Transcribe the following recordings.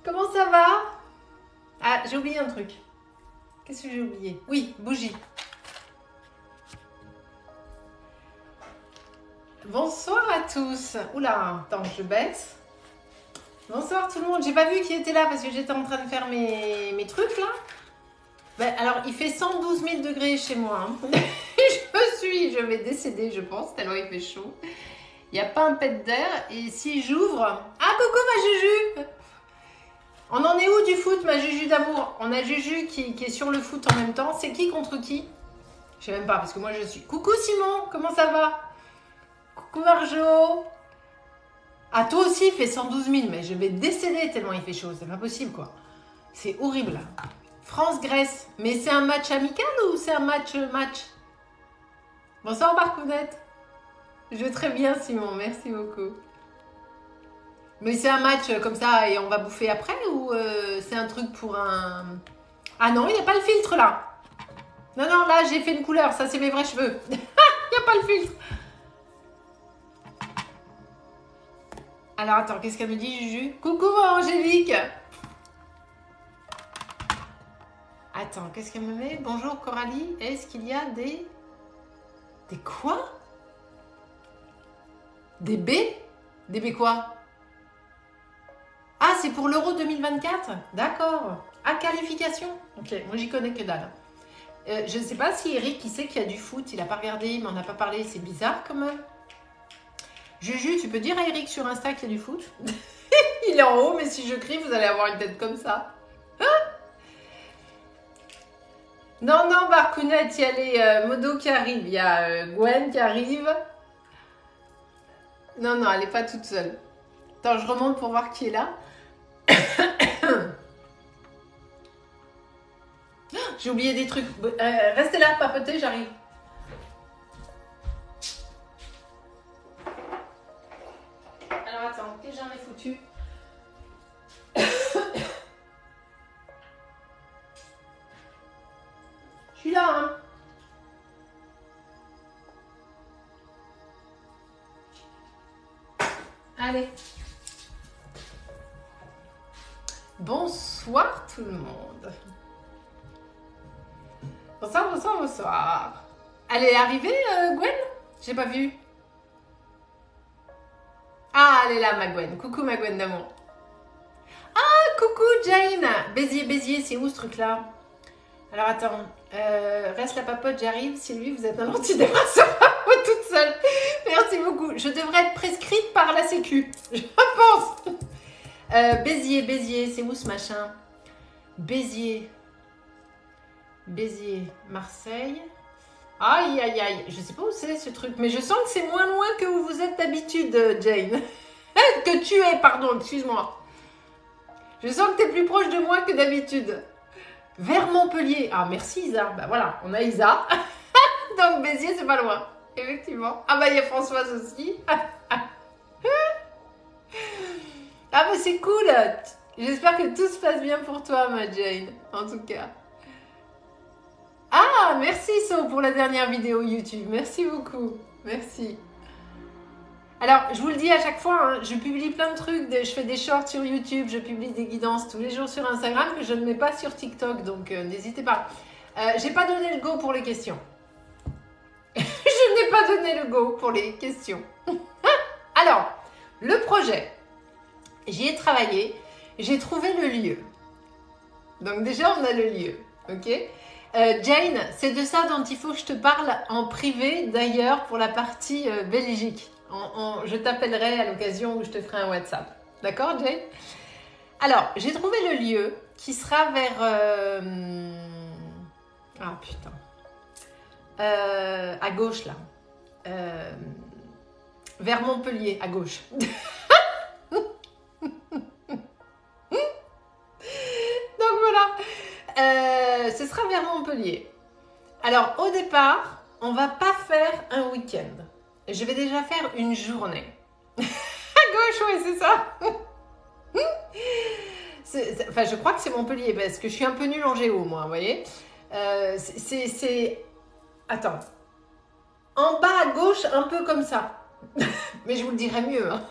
Comment ça va? Ah, j'ai oublié un truc. Qu'est-ce que j'ai oublié? Oui, bougie. Bonsoir à tous. Oula, attends, je baisse. Bonsoir tout le monde. J'ai pas vu qui était là parce que j'étais en train de faire mes trucs là. Ben, alors, il fait 112 000 degrés chez moi. Hein. Je vais décéder, je pense, tellement il fait chaud. Il n'y a pas un pet d'air. Et si j'ouvre... Ah, coucou ma Juju! On en est où du foot, ma Juju d'amour? On a Juju qui est sur le foot en même temps. C'est qui contre qui? Je sais même pas, parce que moi je suis... Coucou Simon, comment ça va? Coucou Marjo. Ah, toi aussi, il fait 112 000, mais je vais décéder tellement il fait chaud. C'est pas possible, quoi. C'est horrible. France-Grèce. Mais c'est un match amical ou c'est un match? Bonsoir, Barcounette. Je vais très bien, Simon. Merci beaucoup. Mais c'est un match comme ça et on va bouffer après ou c'est un truc pour un... Ah non, il n'y a pas le filtre, là. Non, non, là, j'ai fait une couleur. Ça, c'est mes vrais cheveux. Il n'y a pas le filtre. Alors, attends, qu'est-ce qu'elle me dit, Juju? Coucou, Angélique. Attends, qu'est-ce qu'elle me met? Bonjour, Coralie. Est-ce qu'il y a des... Des quoi? Des B? Des B quoi? Ah, c'est pour l'Euro 2024? D'accord. Ah, qualification? Ok, moi, j'y connais que dalle. Je ne sais pas si Eric, il sait qu'il y a du foot. Il n'a pas regardé, il m'en a pas parlé. C'est bizarre, quand même. Juju, tu peux dire à Eric sur Insta qu'il y a du foot? Il est en haut, mais si je crie, vous allez avoir une tête comme ça. Non, non, Barcounette, il y a les Modo qui arrivent. Il y a Gwen qui arrive. Non, non, elle n'est pas toute seule. Attends, je remonte pour voir qui est là. J'ai oublié des trucs. Restez là, papotez, j'arrive. Alors, attends, qu'est-ce que j'en ai foutu? Je suis là, hein. Allez. Bonsoir tout le monde. Bonsoir, bonsoir, bonsoir. Elle est arrivée, Gwen? J'ai pas vu. Ah, elle est là, ma Gwen. Coucou, ma Gwen d'amour. Ah, coucou, Jane. Béziers, Béziers, c'est où ce truc-là? Alors, attends. Reste la papote, j'arrive. Sylvie, vous êtes un antidépresseur. Toute seule. Merci beaucoup. Je devrais être prescrite par la Sécu. Je pense. Béziers, Béziers, c'est où ce machin? Béziers. Béziers, Marseille. Aïe, aïe, aïe. Je sais pas où c'est ce truc, mais je sens que c'est moins loin que où vous êtes d'habitude, Jane. Que tu es, pardon, excuse-moi. Je sens que tu es plus proche de moi que d'habitude. Vers Montpellier. Ah, merci Isa. Bah voilà, on a Isa. Donc Béziers, c'est pas loin. Effectivement. Ah bah il y a Françoise aussi. Ah bah c'est cool. J'espère que tout se passe bien pour toi, ma Jane. En tout cas. Ah, merci So pour la dernière vidéo YouTube. Merci beaucoup. Merci. Alors, je vous le dis à chaque fois, hein, je publie plein de trucs. Je fais des shorts sur YouTube, je publie des guidances tous les jours sur Instagram que je ne mets pas sur TikTok. Donc, n'hésitez pas. J'ai pas donné le go pour les questions. Je n'ai pas donné le go pour les questions. Alors, le projet, j'y ai travaillé, j'ai trouvé le lieu. Donc déjà, on a le lieu, ok? Jane, c'est de ça dont il faut que je te parle en privé, d'ailleurs, pour la partie Belgique. Je t'appellerai à l'occasion où je te ferai un WhatsApp. D'accord, Jane? Alors, j'ai trouvé le lieu qui sera vers... Ah, putain. À gauche, là. Vers Montpellier, à gauche. Donc voilà. Ce sera vers Montpellier. Alors, au départ, on va pas faire un week-end. Je vais déjà faire une journée. À gauche, oui, c'est ça. Enfin, je crois que c'est Montpellier, parce que je suis un peu nulle en géo, moi, vous voyez. Attends. En bas à gauche, un peu comme ça. Mais je vous le dirai mieux. Hein.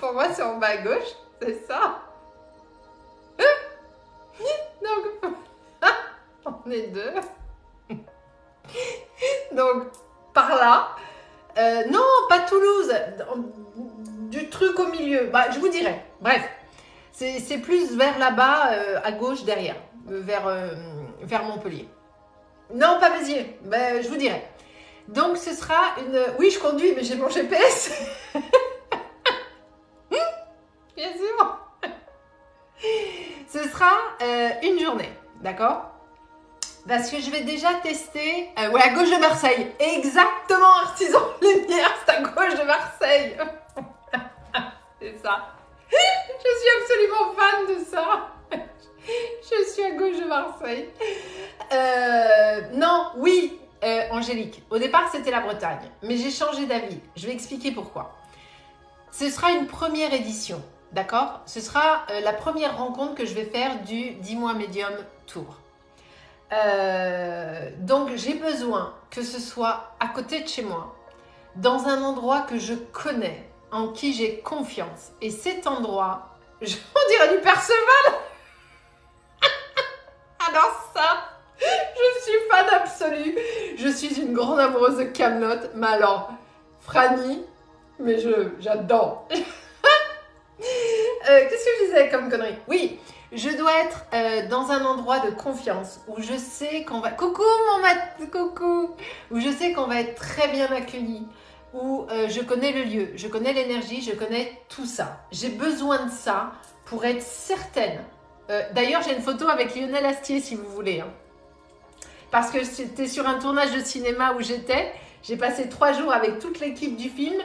Pour moi, c'est en bas à gauche. C'est ça. Donc, on est deux. Donc, par là. Non, pas Toulouse. Du truc au milieu. Bah, je vous dirai. Bref. C'est plus vers là-bas, à gauche, derrière. Vers Montpellier. Non, pas Béziers. Bah, je vous dirai. Donc, ce sera une... Oui, je conduis, mais j'ai mon GPS. Bien sûr. Ce sera une journée. D'accord? Parce que je vais déjà tester... ouais, à gauche de Marseille. Exactement, Artisan Lumière, c'est à gauche de Marseille. C'est ça. Je suis absolument fan de ça. Je suis à gauche de Marseille. Non, oui, Angélique. Au départ, c'était la Bretagne. Mais j'ai changé d'avis. Je vais expliquer pourquoi. Ce sera une première édition. D'accord? Ce sera la première rencontre que je vais faire du 10 mois Medium Tour. Donc j'ai besoin que ce soit à côté de chez moi, dans un endroit que je connais, en qui j'ai confiance. Et cet endroit, on dirait du Perceval. Alors ça, je suis fan absolue. Je suis une grande amoureuse de Kaamelott. Mais alors, Franny, mais j'adore. Qu'est-ce que je disais comme connerie? Oui. Je dois être dans un endroit de confiance où je sais qu'on va... Coucou mon mat, coucou! Où je sais qu'on va être très bien accueillis, où je connais le lieu, je connais l'énergie, je connais tout ça. J'ai besoin de ça pour être certaine. D'ailleurs, j'ai une photo avec Lionel Astier si vous voulez. Hein. Parce que c'était sur un tournage de cinéma où j'étais. J'ai passé 3 jours avec toute l'équipe du film.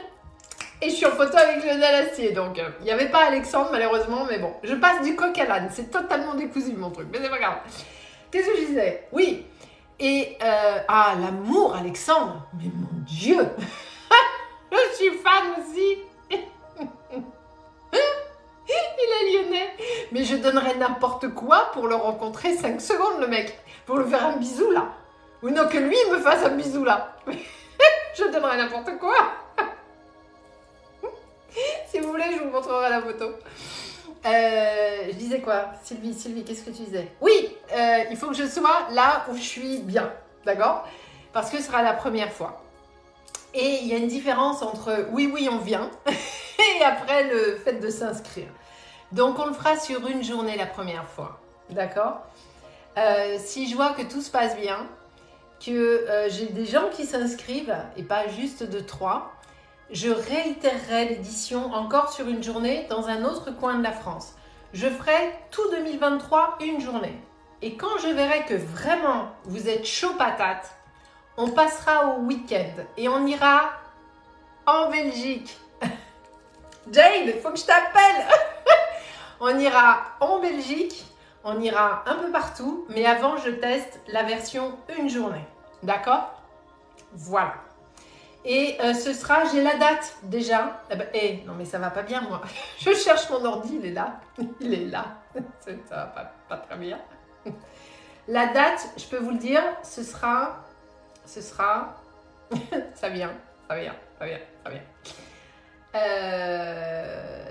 Et je suis en photo avec Lionel Astier, donc il n'y avait pas Alexandre malheureusement, mais bon, je passe du coq à l'âne, c'est totalement décousu mon truc, mais c'est pas grave. Qu'est-ce que je disais? Oui, et l'amour Alexandre, mais mon Dieu, je suis fan aussi. Il est lyonnais, mais je donnerais n'importe quoi pour le rencontrer 5 secondes le mec, pour lui faire un bisou là. Ou non, que lui me fasse un bisou là. Je donnerais n'importe quoi. Si vous voulez, je vous montrerai la photo. Je disais quoi? Sylvie, qu'est-ce que tu disais? Oui, il faut que je sois là où je suis bien, d'accord? Parce que ce sera la première fois. Et il y a une différence entre oui, on vient, et après le fait de s'inscrire. Donc, on le fera sur une journée la première fois, d'accord? Si je vois que tout se passe bien, que j'ai des gens qui s'inscrivent, et pas juste 2-3, je réitérerai l'édition encore sur une journée dans un autre coin de la France. Je ferai tout 2023 une journée. Et quand je verrai que vraiment vous êtes chaud patate, on passera au week-end et on ira en Belgique. Jade, il faut que je t'appelle. On ira en Belgique, on ira un peu partout, mais avant je teste la version une journée. D'accord? Voilà. Et ce sera, j'ai la date déjà. Non mais ça va pas bien moi. Je cherche mon ordi, il est là. Il est là. Ça va pas très bien. La date, je peux vous le dire, ce sera... ça vient.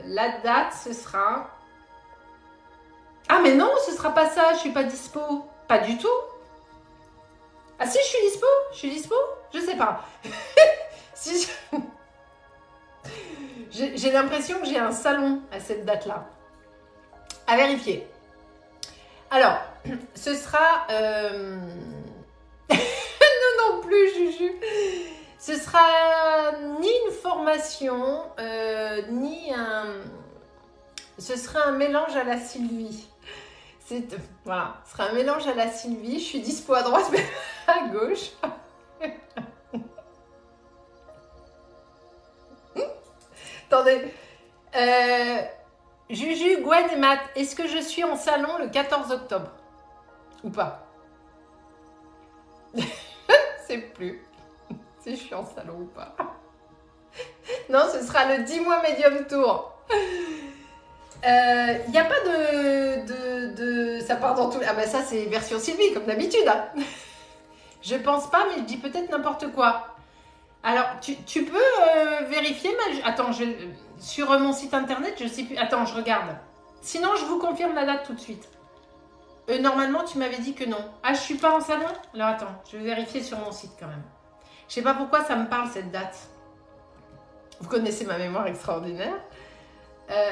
La date, ce sera... Ah mais non, ce sera pas ça, je suis pas dispo. Pas du tout. Ah si, je suis dispo. Je sais pas. Si j'ai l'impression que j'ai un salon à cette date-là. À vérifier. Alors, ce sera... non plus, Juju. Ce sera ni une formation, ni un... Ce sera un mélange à la Sylvie. Voilà, ce sera un mélange à la Sylvie. Je suis dispo à droite, mais à gauche. Attendez. Juju, Gwen et Matt, est-ce que je suis en salon le 14 octobre? Ou pas? Je sais plus si je suis en salon ou pas. Non, ce sera le 10 mois Medium Tour. Il n'y a pas de... Ça part dans tout... Ah ben ça, c'est version Sylvie, comme d'habitude. Hein. Je pense pas, mais je dis peut-être n'importe quoi. Alors, tu peux vérifier Attends, sur mon site internet, je sais plus... Attends, je regarde. Sinon, je vous confirme la date tout de suite. Normalement, tu m'avais dit que non. Ah, je suis pas en salon? Alors attends, je vais vérifier sur mon site quand même. Je sais pas pourquoi ça me parle cette date. Vous connaissez ma mémoire extraordinaire.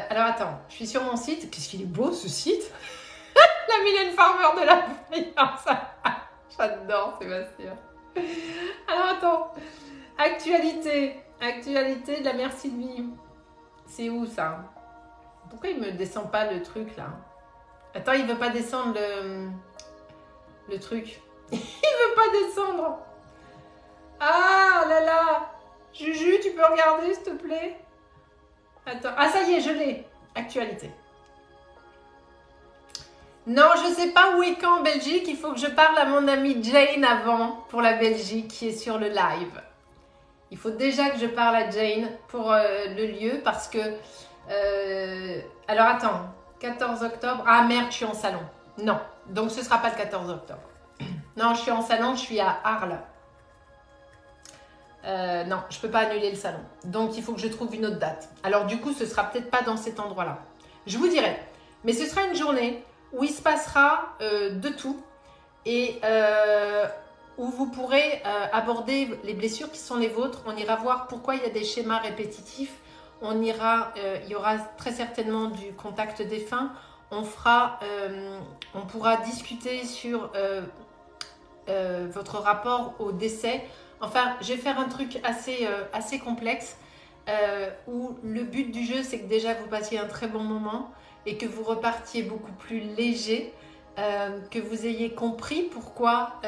Alors attends, je suis sur mon site. Qu'est-ce qu'il est beau ce site. La Mylène Farmer de la voyance. J'adore Sébastien. Alors attends. Actualité de la mère Sylvie. C'est où ça? Pourquoi il me descend pas le truc là? Attends, il veut pas descendre le truc. Il veut pas descendre. Ah là là. Juju, tu peux regarder s'il te plaît? Attends. Ah ça y est, je l'ai. Actualité. Non, je sais pas où et quand en Belgique. Il faut que je parle à mon amie Jane avant pour la Belgique qui est sur le live. Il faut déjà que je parle à Jane pour le lieu parce que... alors attends, 14 octobre. Ah merde, je suis en salon. Non, donc ce ne sera pas le 14 octobre. Non, je suis en salon, je suis à Arles. Non, je ne peux pas annuler le salon. Donc il faut que je trouve une autre date. Alors du coup, ce ne sera peut-être pas dans cet endroit-là. Je vous dirai. Mais ce sera une journée où il se passera de tout et où vous pourrez aborder les blessures qui sont les vôtres. On ira voir pourquoi il y a des schémas répétitifs. Il y aura très certainement du contact défunt. On pourra discuter sur votre rapport au décès. Enfin, je vais faire un truc assez complexe où le but du jeu, c'est que déjà vous passiez un très bon moment et que vous repartiez beaucoup plus léger, que vous ayez compris pourquoi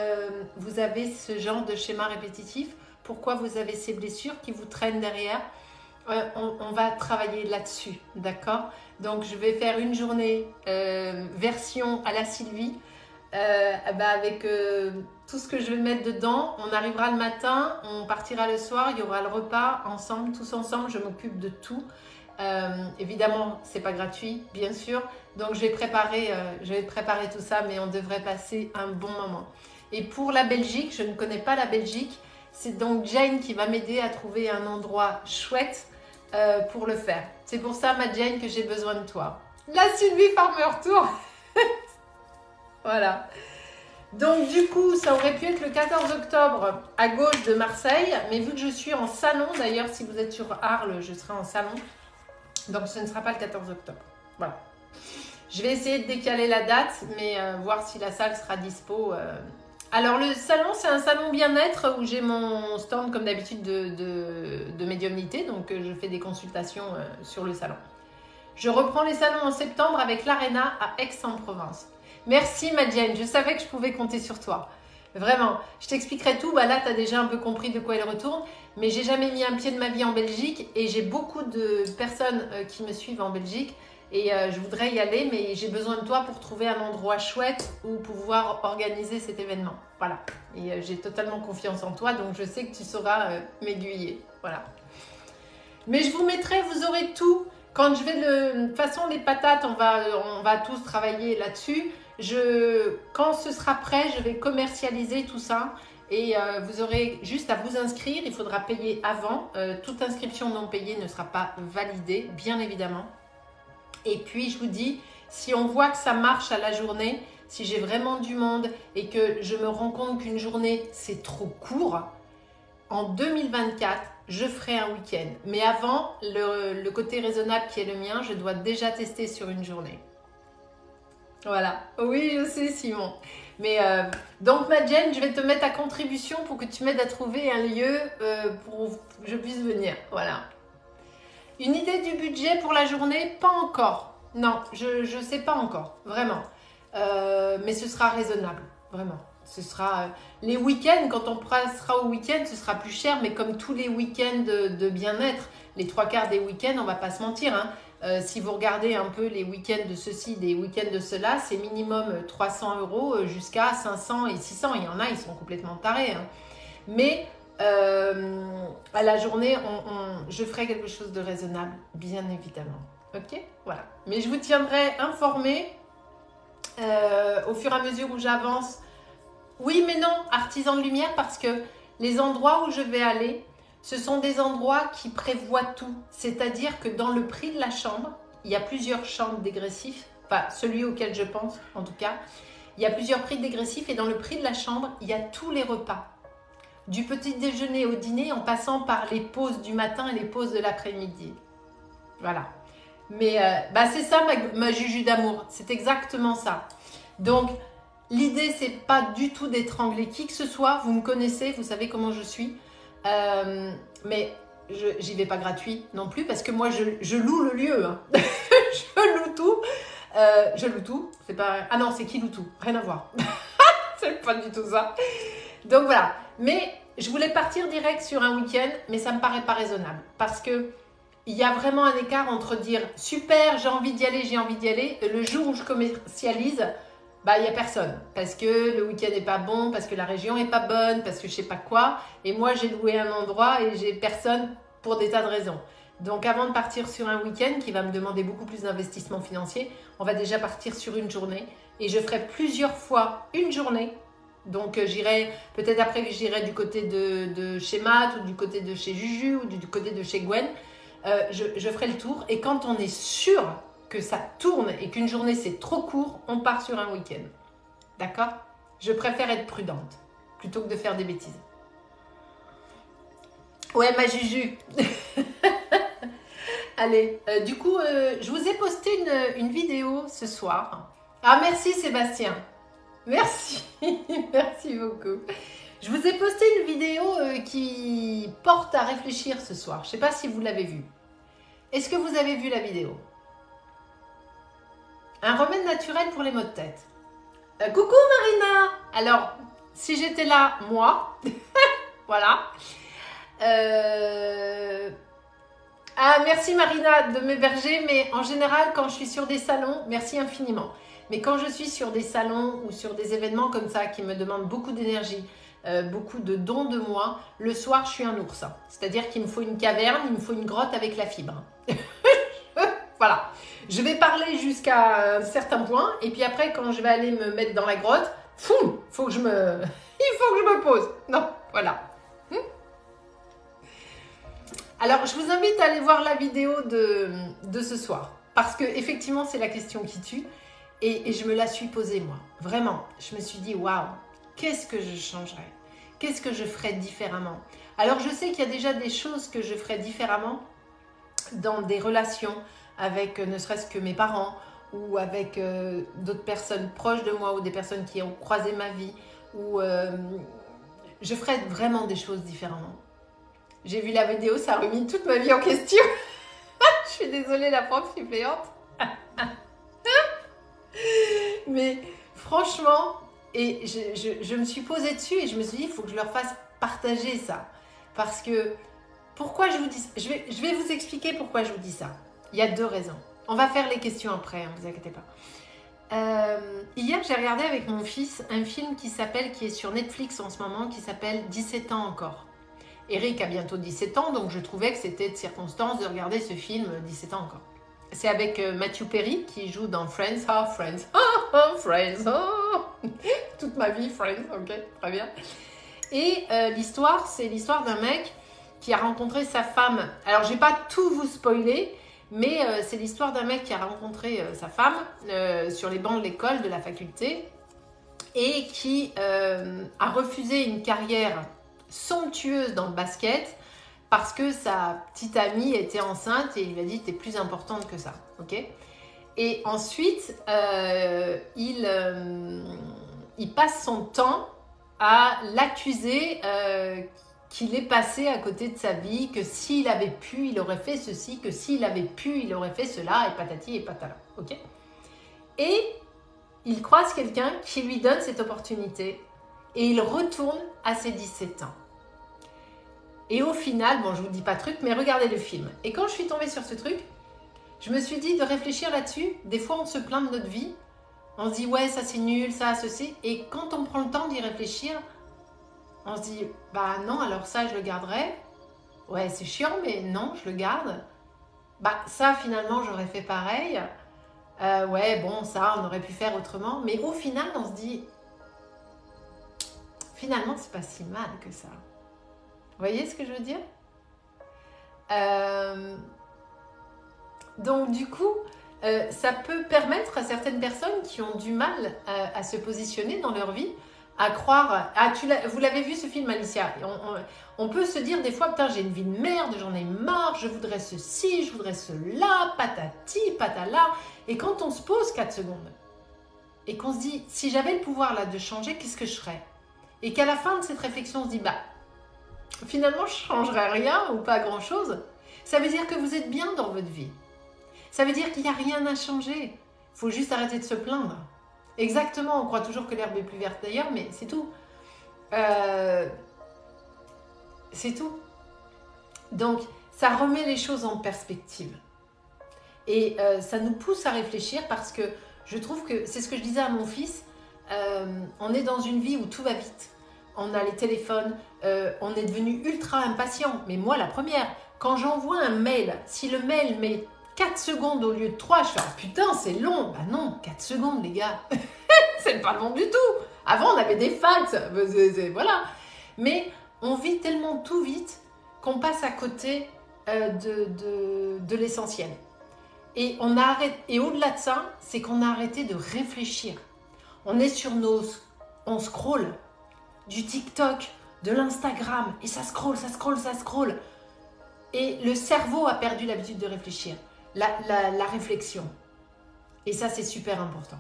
vous avez ce genre de schéma répétitif, pourquoi vous avez ces blessures qui vous traînent derrière. On va travailler là-dessus, d'accord? Donc, je vais faire une journée version à la Sylvie, avec tout ce que je vais mettre dedans. On arrivera le matin, on partira le soir, il y aura le repas ensemble, tous ensemble, je m'occupe de tout. Évidemment, c'est pas gratuit, bien sûr. Donc, je vais préparer tout ça, mais on devrait passer un bon moment. Et pour la Belgique, je ne connais pas la Belgique. C'est donc Jane qui va m'aider à trouver un endroit chouette pour le faire. C'est pour ça, ma Jane, que j'ai besoin de toi. La Sylvie Farmer Tour. Voilà. Donc, du coup, ça aurait pu être le 14 octobre à gauche de Marseille. Mais vu que je suis en salon, d'ailleurs, si vous êtes sur Arles, je serai en salon. Donc, ce ne sera pas le 14 octobre. Voilà. Je vais essayer de décaler la date, mais voir si la salle sera dispo. Alors, le salon, c'est un salon bien-être où j'ai mon stand, comme d'habitude, de médiumnité. Donc, je fais des consultations sur le salon. Je reprends les salons en septembre avec l'Arena à Aix-en-Provence. Merci, Madiane. Je savais que je pouvais compter sur toi. Vraiment. Je t'expliquerai tout. Bah là, tu as déjà un peu compris de quoi il retourne. Mais j'ai jamais mis un pied de ma vie en Belgique. Et j'ai beaucoup de personnes qui me suivent en Belgique. Et je voudrais y aller, mais j'ai besoin de toi pour trouver un endroit chouette où pouvoir organiser cet événement. Voilà. Et j'ai totalement confiance en toi, donc je sais que tu sauras m'aiguiller. Voilà. Mais je vous mettrai, vous aurez tout. Quand je vais de toute façon, les patates, on va tous travailler là-dessus. Quand ce sera prêt, je vais commercialiser tout ça. Et vous aurez juste à vous inscrire. Il faudra payer avant. Toute inscription non payée ne sera pas validée, bien évidemment. Et puis, je vous dis, si on voit que ça marche à la journée, si j'ai vraiment du monde et que je me rends compte qu'une journée, c'est trop court, en 2024, je ferai un week-end. Mais avant, le côté raisonnable qui est le mien, je dois déjà tester sur une journée. Voilà. Oui, je sais, Simon. Mais donc, Madeleine, je vais te mettre à contribution pour que tu m'aides à trouver un lieu pour que je puisse venir. Voilà. Une idée du budget pour la journée? Pas encore. Non, je ne sais pas encore, vraiment. Mais ce sera raisonnable, vraiment. Ce sera les week-ends, quand on passera au week-end, ce sera plus cher, mais comme tous les week-ends de bien-être, les 3/4 des week-ends, on ne va pas se mentir. Hein. Si vous regardez un peu les week-ends de ceci, des week-ends de cela, c'est minimum 300 € jusqu'à 500 et 600. Il y en a, ils sont complètement tarés. Hein. Mais à la journée, je ferai quelque chose de raisonnable, bien évidemment. Ok, voilà. Mais je vous tiendrai informé au fur et à mesure où j'avance. Oui, mais non, artisan de lumière, parce que les endroits où je vais aller, ce sont des endroits qui prévoient tout. C'est-à-dire que dans le prix de la chambre, il y a plusieurs chambres dégressifs, enfin celui auquel je pense en tout cas. Il y a plusieurs prix dégressifs et dans le prix de la chambre, il y a tous les repas. Du petit déjeuner au dîner en passant par les pauses du matin et les pauses de l'après-midi. Voilà. Mais c'est ça ma Juju d'amour. C'est exactement ça. Donc, l'idée, c'est pas du tout d'étrangler qui que ce soit. Vous me connaissez, vous savez comment je suis. Mais j'y vais pas gratuit non plus parce que moi, je loue le lieu. Hein. Je loue tout. Je loue tout. C'est pas... Ah non, c'est qui loue tout? Rien à voir. C'est pas du tout ça. Donc voilà. Mais je voulais partir direct sur un week-end, mais ça me paraît pas raisonnable. Parce que il y a vraiment un écart entre dire super, j'ai envie d'y aller, et le jour où je commercialise, il n'y a personne. Parce que le week-end n'est pas bon, parce que la région n'est pas bonne, parce que je sais pas quoi. Et moi, j'ai loué un endroit et j'ai personne pour des tas de raisons. Donc, avant de partir sur un week-end qui va me demander beaucoup plus d'investissement financier, on va déjà partir sur une journée. Et je ferai plusieurs fois une journée. Donc, j'irai, peut-être après, j'irai du côté de chez Matt ou du côté de chez Juju ou du côté de chez Gwen. Je ferai le tour et quand on est sûr que ça tourne et qu'une journée c'est trop court, on part sur un week-end. D'accord? Je préfère être prudente plutôt que de faire des bêtises. Ouais, ma Juju. Allez, du coup, je vous ai posté une vidéo ce soir. Ah, merci Sébastien. Merci. Merci beaucoup. Je vous ai posté une vidéo qui porte à réfléchir ce soir. Je ne sais pas si vous l'avez vue. Est-ce que vous avez vu la vidéo? Un remède naturel pour les maux de tête. Coucou Marina! Alors, si j'étais là, moi, voilà. Ah, merci Marina de m'héberger, mais en général, quand je suis sur des salons, merci infiniment. Mais quand je suis sur des salons ou sur des événements comme ça qui me demandent beaucoup d'énergie, beaucoup de dons de moi, le soir, je suis un ours. C'est-à-dire qu'il me faut une caverne, il me faut une grotte avec la fibre. Voilà. Je vais parler jusqu'à un certain point et puis après, quand je vais aller me mettre dans la grotte, il faut que je me pose. Non, voilà. Alors, je vous invite à aller voir la vidéo de ce soir parce que effectivement, c'est la question qui tue et je me la suis posée moi. Vraiment, je me suis dit, waouh, qu'est-ce que je changerais? Qu'est-ce que je ferais différemment? Alors, je sais qu'il y a déjà des choses que je ferais différemment dans des relations avec ne serait-ce que mes parents ou avec d'autres personnes proches de moi ou des personnes qui ont croisé ma vie ou je ferais vraiment des choses différemment. J'ai vu la vidéo, ça a remis toute ma vie en question. Je suis désolée, la prof suppléante. Mais franchement, et je me suis posée dessus et je me suis dit, il faut que je leur fasse partager ça. Parce que, pourquoi je vous dis ça? Je vais vous expliquer pourquoi je vous dis ça. Il y a deux raisons. On va faire les questions après, ne vous inquiétez pas. Hier, j'ai regardé avec mon fils un film qui est sur Netflix en ce moment, qui s'appelle 17 ans encore. Eric a bientôt 17 ans, donc je trouvais que c'était de circonstance de regarder ce film 17 ans encore. C'est avec Matthew Perry qui joue dans Friends. Ah, Friends. Ah, Friends. Oh. Toute ma vie, Friends. Ok, très bien. Et l'histoire, c'est l'histoire d'un mec qui a rencontré sa femme. Alors, je ne vais pas tout vous spoiler, mais c'est l'histoire d'un mec qui a rencontré sa femme sur les bancs de l'école, de la faculté, et qui a refusé une carrière somptueuse dans le basket parce que sa petite amie était enceinte et il lui a dit « t'es plus importante que ça ». Okay, et ensuite, il passe son temps à l'accuser qu'il est passé à côté de sa vie, que s'il avait pu, il aurait fait ceci, que s'il avait pu, il aurait fait cela, et patati et patala. Okay, et il croise quelqu'un qui lui donne cette opportunité et il retourne à ses 17 ans. Et au final, bon, je ne vous dis pas truc, mais regardez le film. Et quand je suis tombée sur ce truc, je me suis dit de réfléchir là-dessus. Des fois, on se plaint de notre vie. On se dit, ouais, ça c'est nul, ça, ceci. Et quand on prend le temps d'y réfléchir, on se dit, bah non, alors ça, je le garderai. Ouais, c'est chiant, mais non, je le garde. Bah ça, finalement, j'aurais fait pareil. Ouais, bon, ça, on aurait pu faire autrement. Mais au final, on se dit, finalement, c'est pas si mal que ça. Vous voyez ce que je veux dire? Donc, du coup, ça peut permettre à certaines personnes qui ont du mal à se positionner dans leur vie, à croire... Ah, vous l'avez vu ce film, Alicia? On peut se dire des fois, putain, j'ai une vie de merde, j'en ai marre, je voudrais ceci, je voudrais cela, patati, patala. Et quand on se pose 4 secondes, et qu'on se dit, si j'avais le pouvoir là de changer, qu'est-ce que je ferais? Et qu'à la fin de cette réflexion, on se dit, bah, finalement, je ne changerais rien ou pas grand-chose. Ça veut dire que vous êtes bien dans votre vie. Ça veut dire qu'il n'y a rien à changer. Il faut juste arrêter de se plaindre. Exactement, on croit toujours que l'herbe est plus verte d'ailleurs, mais c'est tout. C'est tout. Donc, ça remet les choses en perspective. Et ça nous pousse à réfléchir parce que je trouve que, c'est ce que je disais à mon fils, on est dans une vie où tout va vite. On a les téléphones, on est devenu ultra impatient. Mais moi, la première, quand j'envoie un mail, si le mail met 4 secondes au lieu de 3, je fais oh, putain, c'est long. Bah non, 4 secondes, les gars. C'est pas long du tout. Avant, on avait des fax. Voilà. Mais on vit tellement tout vite qu'on passe à côté de l'essentiel. Et au-delà de ça, c'est qu'on a arrêté de réfléchir. On est sur on scrolle du TikTok, de l'Instagram, et ça scrolle, ça scrolle, ça scrolle. Et le cerveau a perdu l'habitude de réfléchir, la réflexion. Et ça, c'est super important.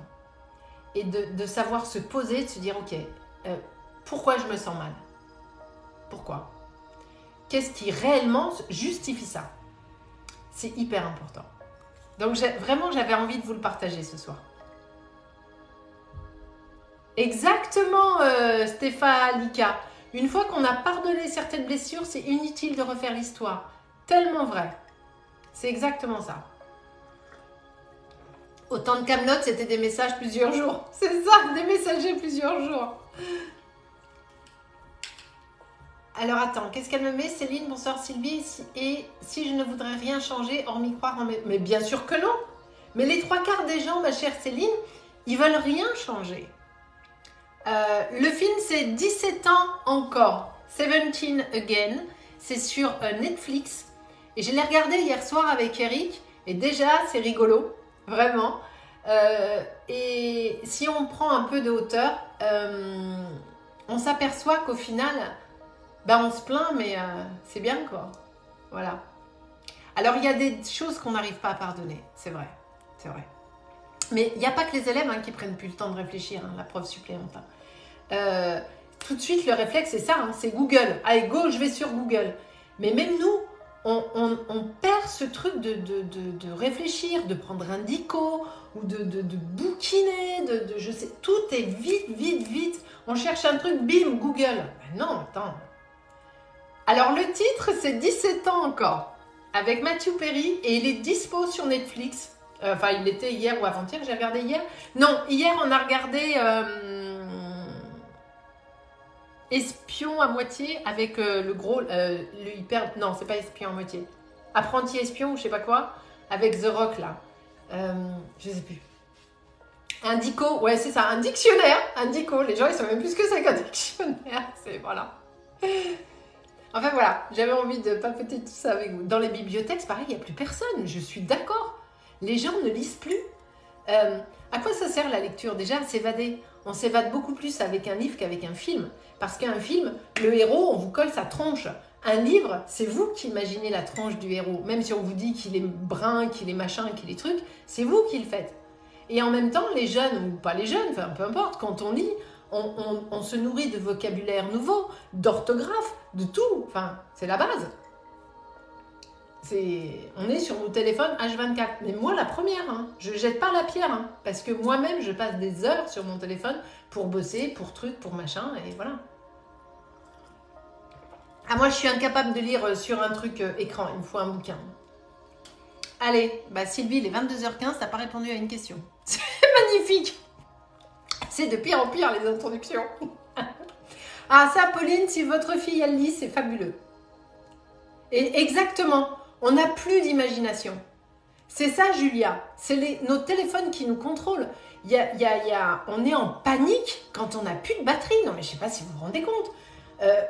Et de savoir se poser, de se dire, ok, pourquoi je me sens mal? Pourquoi? Qu'est-ce qui réellement justifie ça? C'est hyper important. Donc vraiment, j'avais envie de vous le partager ce soir. Exactement, Stéphalika. Une fois qu'on a pardonné certaines blessures, c'est inutile de refaire l'histoire. Tellement vrai. C'est exactement ça. Autant de Kaamelott, c'était des messages plusieurs jours. C'est ça, des messagers plusieurs jours. Alors attends, qu'est-ce qu'elle me met? Céline, bonsoir Sylvie. Et si je ne voudrais rien changer, hormis croire en mes... Mais bien sûr que non. Mais les 3/4 des gens, ma chère Céline, ils veulent rien changer. Le film, c'est 17 ans encore. 17 Again. C'est sur Netflix. Et je l'ai regardé hier soir avec Eric. Et déjà, c'est rigolo. Vraiment. Et si on prend un peu de hauteur, on s'aperçoit qu'au final, ben on se plaint, mais c'est bien, quoi. Voilà. Alors, il y a des choses qu'on n'arrive pas à pardonner. C'est vrai. C'est vrai. Mais il n'y a pas que les élèves qui prennent plus le temps de réfléchir, la preuve supplémentaire. Tout de suite, le réflexe, c'est ça, c'est Google. Allez, go, je vais sur Google. Mais même nous, on perd ce truc de réfléchir, de prendre un dico ou de bouquiner, je sais, tout est vite, vite, vite. On cherche un truc, bim, Google. Ben non, attends. Alors, le titre, c'est 17 ans encore, avec Matthew Perry, et il est dispo sur Netflix. Enfin, il était hier ou avant-hier, j'ai regardé hier. Non, hier, on a regardé Espion à moitié avec le gros, le hyper... Non, c'est pas Espion à moitié. Apprenti espion ou je sais pas quoi, avec The Rock, là. Je sais plus. Un dico, ouais, c'est ça, un dictionnaire. Un dico, les gens, ils savent même plus ce que c'est qu'un dictionnaire. C'est, voilà. Enfin, voilà, j'avais envie de papoter tout ça avec vous. Dans les bibliothèques, c'est pareil, il n'y a plus personne. Je suis d'accord. Les gens ne lisent plus. À quoi ça sert la lecture? Déjà, à s'évader. On s'évade beaucoup plus avec un livre qu'avec un film. Parce qu'un film, le héros, on vous colle sa tronche. Un livre, c'est vous qui imaginez la tronche du héros. Même si on vous dit qu'il est brun, qu'il est machin, qu'il est truc, c'est vous qui le faites. Et en même temps, les jeunes, ou pas les jeunes, enfin peu importe, quand on lit, on se nourrit de vocabulaire nouveau, d'orthographe, de tout. Enfin, c'est la base. On est sur nos téléphones H24. Mais moi, la première, je jette pas la pierre. Parce que moi-même, je passe des heures sur mon téléphone pour bosser, pour trucs, pour machin, et voilà. Ah, moi, je suis incapable de lire sur un truc écran. Il me faut un bouquin. Allez, bah Sylvie, il est 22h15, t'as pas répondu à une question. C'est magnifique. C'est de pire en pire, les introductions. Ah, ça, Pauline, si votre fille, elle lit, c'est fabuleux. Et exactement. On n'a plus d'imagination. C'est ça, Julia. C'est nos téléphones qui nous contrôlent. On est en panique quand on n'a plus de batterie. Non, mais je ne sais pas si vous vous rendez compte.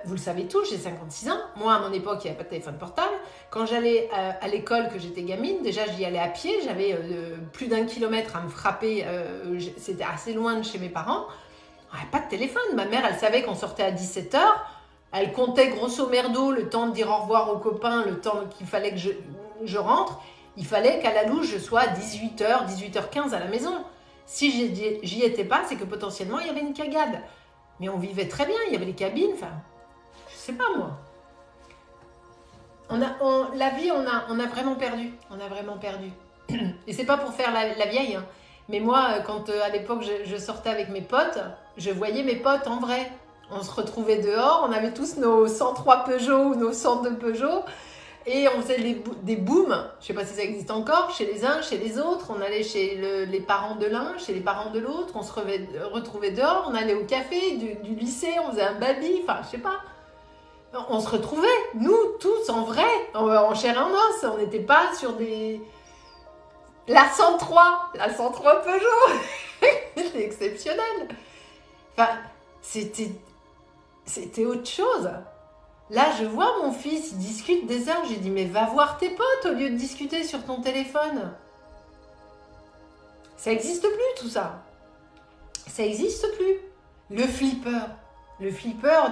Vous le savez tous, j'ai 56 ans. Moi, à mon époque, il n'y avait pas de téléphone portable. Quand j'allais à l'école, que j'étais gamine, déjà, j'y allais à pied. J'avais plus d'1 kilomètre à me frapper. C'était assez loin de chez mes parents. On n'avait pas de téléphone. Ma mère, elle savait qu'on sortait à 17 h. Elle comptait grosso merdo le temps de dire au revoir aux copains, le temps qu'il fallait que je rentre. Il fallait qu'à la louche, je sois à 18 h, 18 h 15 à la maison. Si j'y étais pas, c'est que potentiellement, il y avait une cagade. Mais on vivait très bien, il y avait les cabines, enfin, je sais pas moi. La vie, on a vraiment perdu. On a vraiment perdu. Et c'est pas pour faire la vieille, hein. Mais moi, quand à l'époque, je sortais avec mes potes, je voyais mes potes en vrai. On se retrouvait dehors, on avait tous nos 103 Peugeot ou nos 102 Peugeot. Et on faisait des booms, je sais pas si ça existe encore, chez les uns, chez les autres. On allait chez les parents de l'un, chez les parents de l'autre. On se retrouvait dehors, on allait au café du lycée, on faisait un baby, enfin, je sais pas. On se retrouvait, nous, tous, en vrai, en chair et en os. On n'était pas sur des... La 103 Peugeot. C'était exceptionnel. Enfin, c'était autre chose. Là, je vois mon fils, il discute des heures. J'ai dit, mais va voir tes potes au lieu de discuter sur ton téléphone. Ça n'existe plus, tout ça. Ça n'existe plus. Le flipper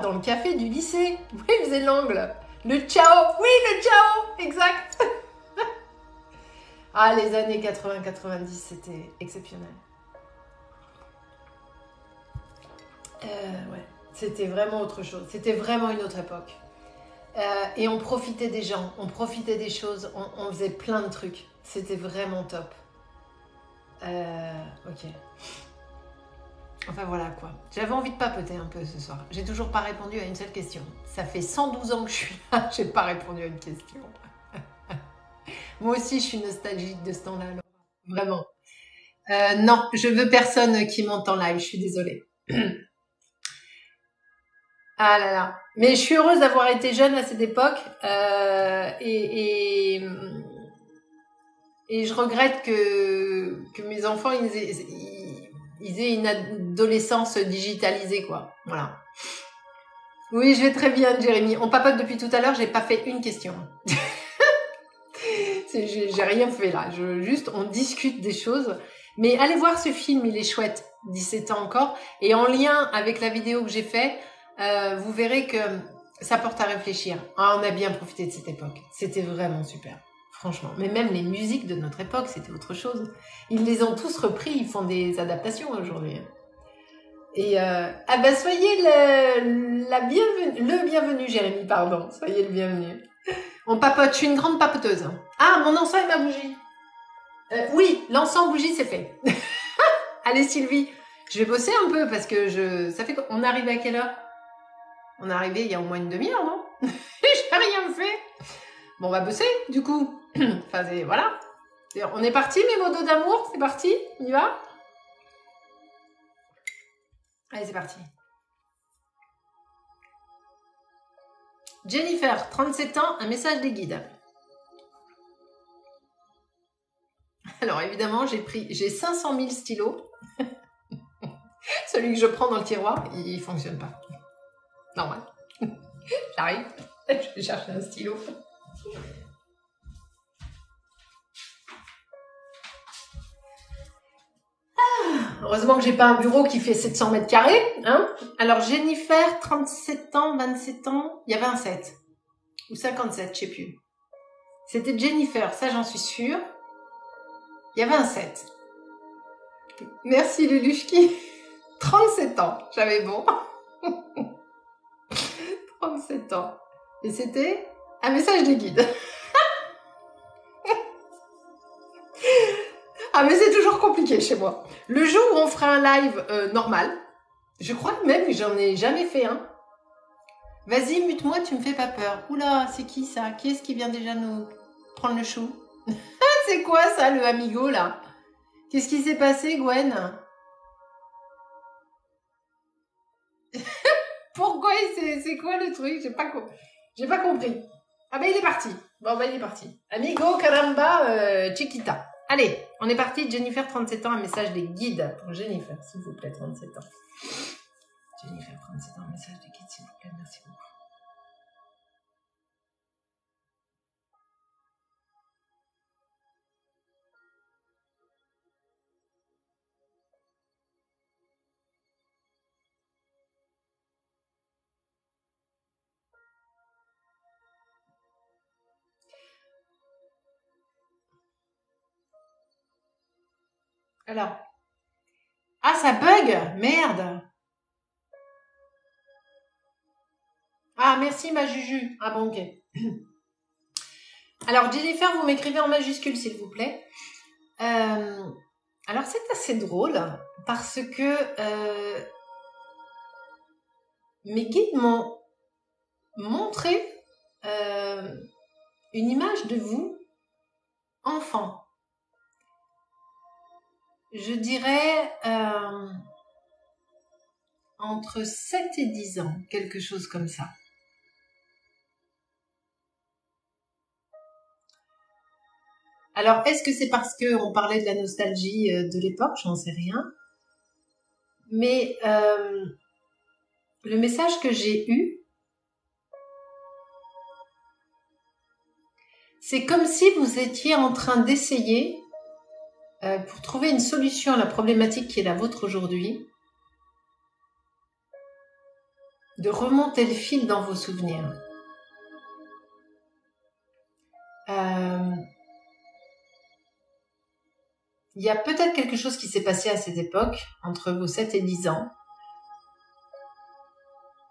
dans le café du lycée. Oui, il faisait l'angle. Le ciao. Oui, le ciao. Exact. Ah, les années 80-90, c'était exceptionnel. Ouais, c'était vraiment autre chose. C'était vraiment une autre époque. Et on profitait des gens, on profitait des choses, on faisait plein de trucs. C'était vraiment top. Ok. Enfin voilà quoi. J'avais envie de papoter un peu ce soir. J'ai toujours pas répondu à une seule question. Ça fait 112 ans que je suis là, j'ai pas répondu à une question. Moi aussi je suis nostalgique de ce temps-là. Vraiment. Non, je veux personne qui monte en live, je suis désolée. Ah là là. Mais je suis heureuse d'avoir été jeune à cette époque et je regrette que mes enfants ils aient une adolescence digitalisée, quoi. Voilà. Oui, je vais très bien, Jérémy. On papote depuis tout à l'heure, j'ai pas fait une question. J'ai rien fait là. Juste, on discute des choses. Mais allez voir ce film, il est chouette. 17 ans encore. Et en lien avec la vidéo que j'ai fait, vous verrez que ça porte à réfléchir. Ah, on a bien profité de cette époque. C'était vraiment super. Franchement. Mais même les musiques de notre époque, c'était autre chose. Ils les ont tous repris. Ils font des adaptations aujourd'hui. Et ah ben soyez le bienvenu, Jérémy, pardon. Soyez le bienvenu. On papote, je suis une grande papoteuse. Ah, mon encens et ma bougie. Oui, l'encens bougie, c'est fait. Allez Sylvie, je vais bosser un peu parce que ça fait qu'on est arrivé à quelle heure? On est arrivé il y a au moins une demi-heure, non? J'ai rien fait. Bon, on va bosser, du coup. Enfin, voilà. On est parti, mes mots d'amour, c'est parti? On y va? Allez, c'est parti. Jennifer, 37 ans, un message des guides. Alors évidemment, j'ai 500 000 stylos. Celui que je prends dans le tiroir, il fonctionne pas. Normal. J'arrive, je vais chercher un stylo. Heureusement que j'ai pas un bureau qui fait 700 mètres carrés. Hein. Alors Jennifer, 37 ans, 27 ans, il y avait un 7. Ou 57, je sais plus. C'était Jennifer, ça j'en suis sûre. Il y avait un 7. Merci Lulushki. 37 ans, j'avais bon. 37 ans. Et c'était un message des guides. Ah mais c'est toujours compliqué chez moi. Le jour où on fera un live normal, je crois que même j'en ai jamais fait un. Vas-y, mute-moi, tu me fais pas peur. Oula, c'est qui ça? Qui est-ce qui vient déjà nous prendre le chou? C'est quoi ça, le amigo là? Qu'est-ce qui s'est passé, Gwen? Pourquoi? C'est quoi le truc? J'ai pas compris. Ah ben il est parti. Bon ben il est parti. Amigo, caramba, chiquita. Allez, on est parti. Jennifer, 37 ans, un message des guides pour Jennifer, s'il vous plaît, 37 ans. Jennifer, 37 ans, message de guide, s'il vous plaît, merci beaucoup. Alors, ah, ça bug, merde. Ah, merci ma Juju. Ah bon, ok. Alors, Jennifer, vous m'écrivez en majuscule, s'il vous plaît. Alors, c'est assez drôle parce que mes guides m'ont montré une image de vous, enfant. Je dirais entre 7 et 10 ans, quelque chose comme ça. Alors, est-ce que c'est parce qu'on parlait de la nostalgie de l'époque? J'en sais rien. Mais le message que j'ai eu, c'est comme si vous étiez en train d'essayer, pour trouver une solution à la problématique qui est la vôtre aujourd'hui, de remonter le fil dans vos souvenirs. Il y a peut-être quelque chose qui s'est passé à cette époque, entre vos 7 et 10 ans,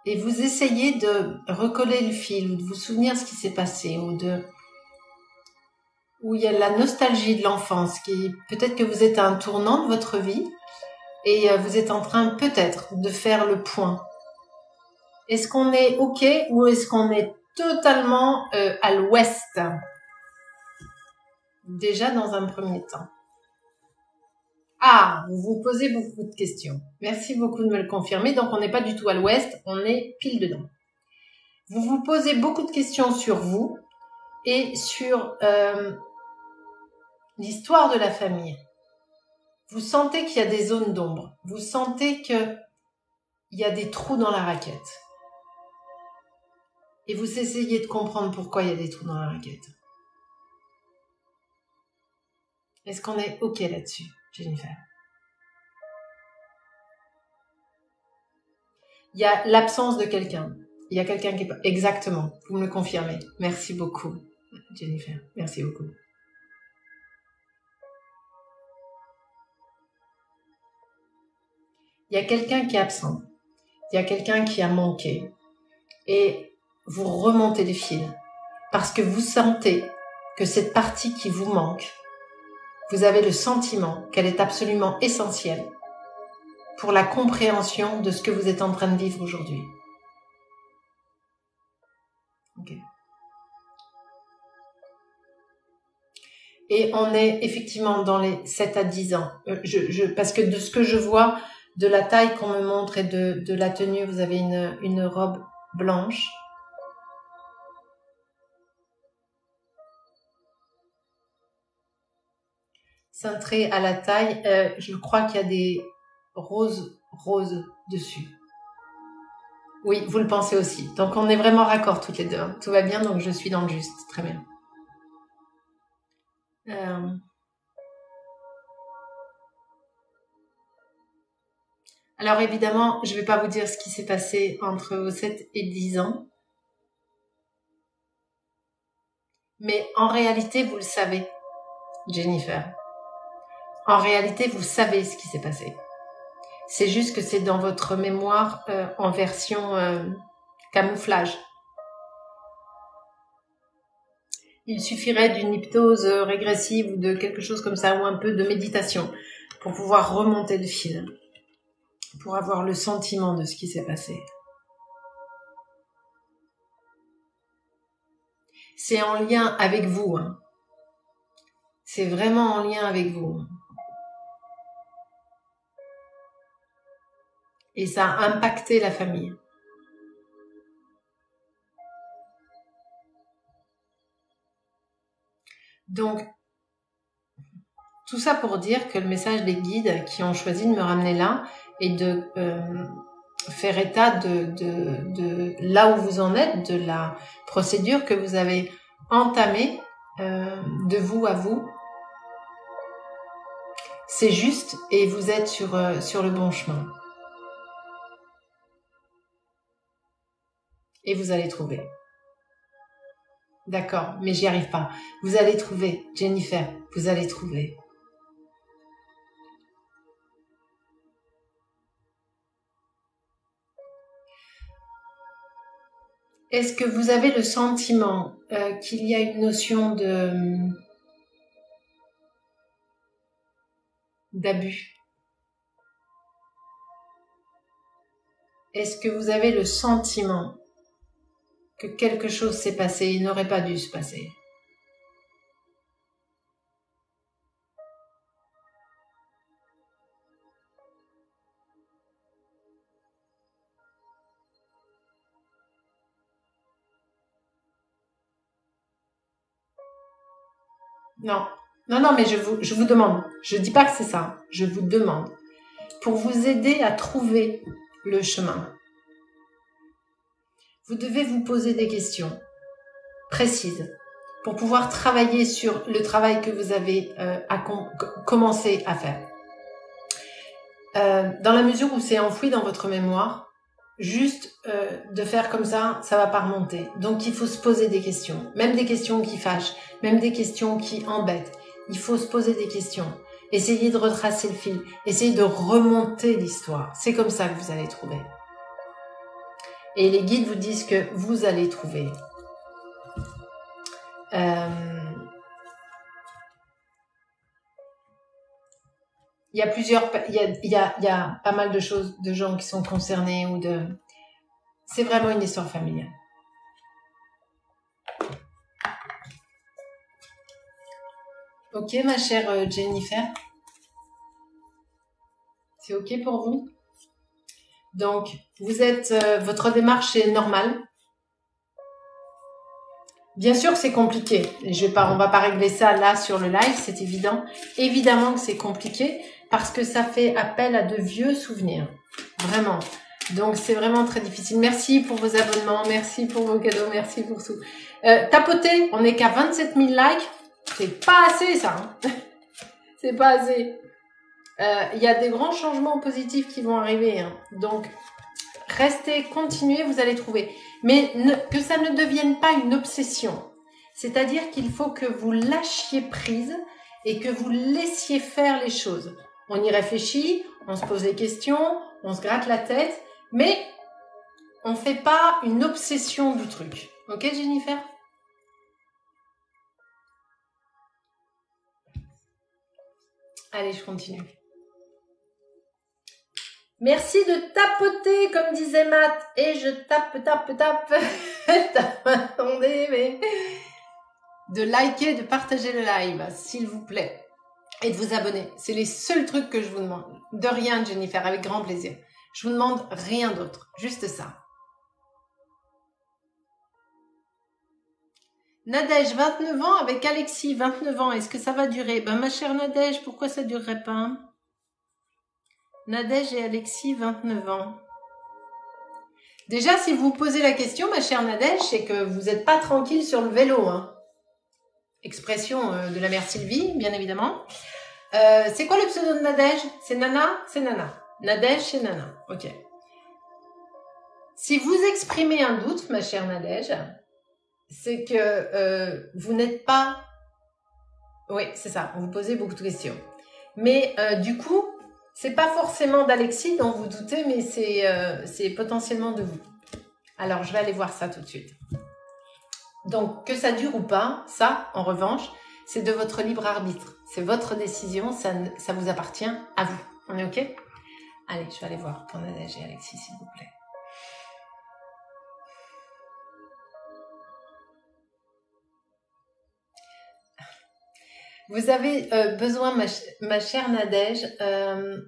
et vous essayez de recoller le fil, ou de vous souvenir ce qui s'est passé, où il y a la nostalgie de l'enfance, qui peut-être que vous êtes à un tournant de votre vie, et vous êtes en train peut-être de faire le point. Est-ce qu'on est OK ou est-ce qu'on est totalement à l'ouest? Déjà dans un premier temps. Ah, vous vous posez beaucoup de questions. Merci beaucoup de me le confirmer. Donc, on n'est pas du tout à l'ouest, on est pile dedans. Vous vous posez beaucoup de questions sur vous et sur l'histoire de la famille. Vous sentez qu'il y a des zones d'ombre. Vous sentez qu'il y a des trous dans la raquette. Et vous essayez de comprendre pourquoi il y a des trous dans la raquette. Est-ce qu'on est OK là-dessus, Jennifer? Il y a l'absence de quelqu'un. Il y a quelqu'un qui est pas... Exactement, vous me le confirmez. Merci beaucoup, Jennifer. Merci beaucoup. Il y a quelqu'un qui est absent. Il y a quelqu'un qui a manqué. Et vous remontez les fils. Parce que vous sentez que cette partie qui vous manque, vous avez le sentiment qu'elle est absolument essentielle pour la compréhension de ce que vous êtes en train de vivre aujourd'hui. Ok. Et on est effectivement dans les 7 à 10 ans. Parce que de ce que je vois, de la taille qu'on me montre et de la tenue, vous avez une robe blanche. Cintrée à la taille, je crois qu'il y a des roses dessus. Oui, vous le pensez aussi. Donc on est vraiment raccord toutes les deux. Hein. Tout va bien, donc je suis dans le juste. Très bien. Alors évidemment, je ne vais pas vous dire ce qui s'est passé entre vos 7 et 10 ans. Mais en réalité, vous le savez, Jennifer. En réalité, vous savez ce qui s'est passé. C'est juste que c'est dans votre mémoire en version camouflage. Il suffirait d'une hypnose régressive ou de quelque chose comme ça, ou un peu de méditation, pour pouvoir remonter le fil, pour avoir le sentiment de ce qui s'est passé. C'est en lien avec vous. Hein. C'est vraiment en lien avec vous. Et ça a impacté la famille. Donc, tout ça pour dire que le message des guides qui ont choisi de me ramener là et de faire état de là où vous en êtes, de la procédure que vous avez entamée de vous à vous. C'est juste et vous êtes sur le bon chemin. Et vous allez trouver. D'accord, mais j'y arrive pas. Vous allez trouver, Jennifer, vous allez trouver. Est-ce que vous avez le sentiment qu'il y a une notion d'abus? Est-ce que vous avez le sentiment que quelque chose s'est passé et n'aurait pas dû se passer? Non, non, mais je vous demande. Je dis pas que c'est ça. Je vous demande. Pour vous aider à trouver le chemin, vous devez vous poser des questions précises pour pouvoir travailler sur le travail que vous avez commencé à faire. Dans la mesure où c'est enfoui dans votre mémoire, juste de faire comme ça va pas remonter. Donc il faut se poser des questions, même des questions qui fâchent, même des questions qui embêtent. Il faut se poser des questions, essayer de retracer le fil, essayer de remonter l'histoire. C'est comme ça que vous allez trouver. Et les guides vous disent que vous allez trouver. Il y a pas mal de choses, de gens qui sont concernés c'est vraiment une histoire familiale. Ok, ma chère Jennifer. C'est ok pour vous? Donc, votre démarche est normale. Bien sûr que c'est compliqué. On va pas régler ça là sur le live, c'est évident. Évidemment que c'est compliqué parce que ça fait appel à de vieux souvenirs. Vraiment. Donc, c'est vraiment très difficile. Merci pour vos abonnements, merci pour vos cadeaux, merci pour tout. Tapotez, on n'est qu'à 27 000 likes. C'est pas assez, ça. Hein. C'est pas assez. Il y a des grands changements positifs qui vont arriver. Hein. Donc, restez, continuez, vous allez trouver. Mais que ça ne devienne pas une obsession. C'est-à-dire qu'il faut que vous lâchiez prise et que vous laissiez faire les choses. On y réfléchit, on se pose des questions, on se gratte la tête, mais on ne fait pas une obsession du truc. Ok, Jennifer? Allez, je continue. Merci de tapoter, comme disait Matt. Et je tape. Attendez, mais... De liker, de partager le live, s'il vous plaît. Et de vous abonner. C'est les seuls trucs que je vous demande. De rien, Jennifer, avec grand plaisir. Je vous demande rien d'autre. Juste ça. Nadège, 29 ans, avec Alexis, 29 ans. Est-ce que ça va durer? Ben, ma chère Nadège, pourquoi ça durerait pas? Nadège et Alexis, 29 ans. Déjà, si vous posez la question, ma chère Nadège, c'est que vous n'êtes pas tranquille sur le vélo. Hein. Expression de la mère Sylvie, bien évidemment. C'est quoi le pseudo de Nadège? C'est Nana? C'est Nana. Nadège, c'est Nana. Ok. Si vous exprimez un doute, ma chère Nadège, c'est que vous n'êtes pas... Oui, c'est ça. Vous posez beaucoup de questions. Mais du coup... C'est pas forcément d'Alexis dont vous doutez, mais c'est potentiellement de vous. Alors, je vais aller voir ça tout de suite. Donc, que ça dure ou pas, ça, en revanche, c'est de votre libre arbitre. C'est votre décision, ça vous appartient à vous. On est OK? Allez, je vais aller voir pour Nadège et Alexis, s'il vous plaît. Vous avez besoin, ma chère Nadège,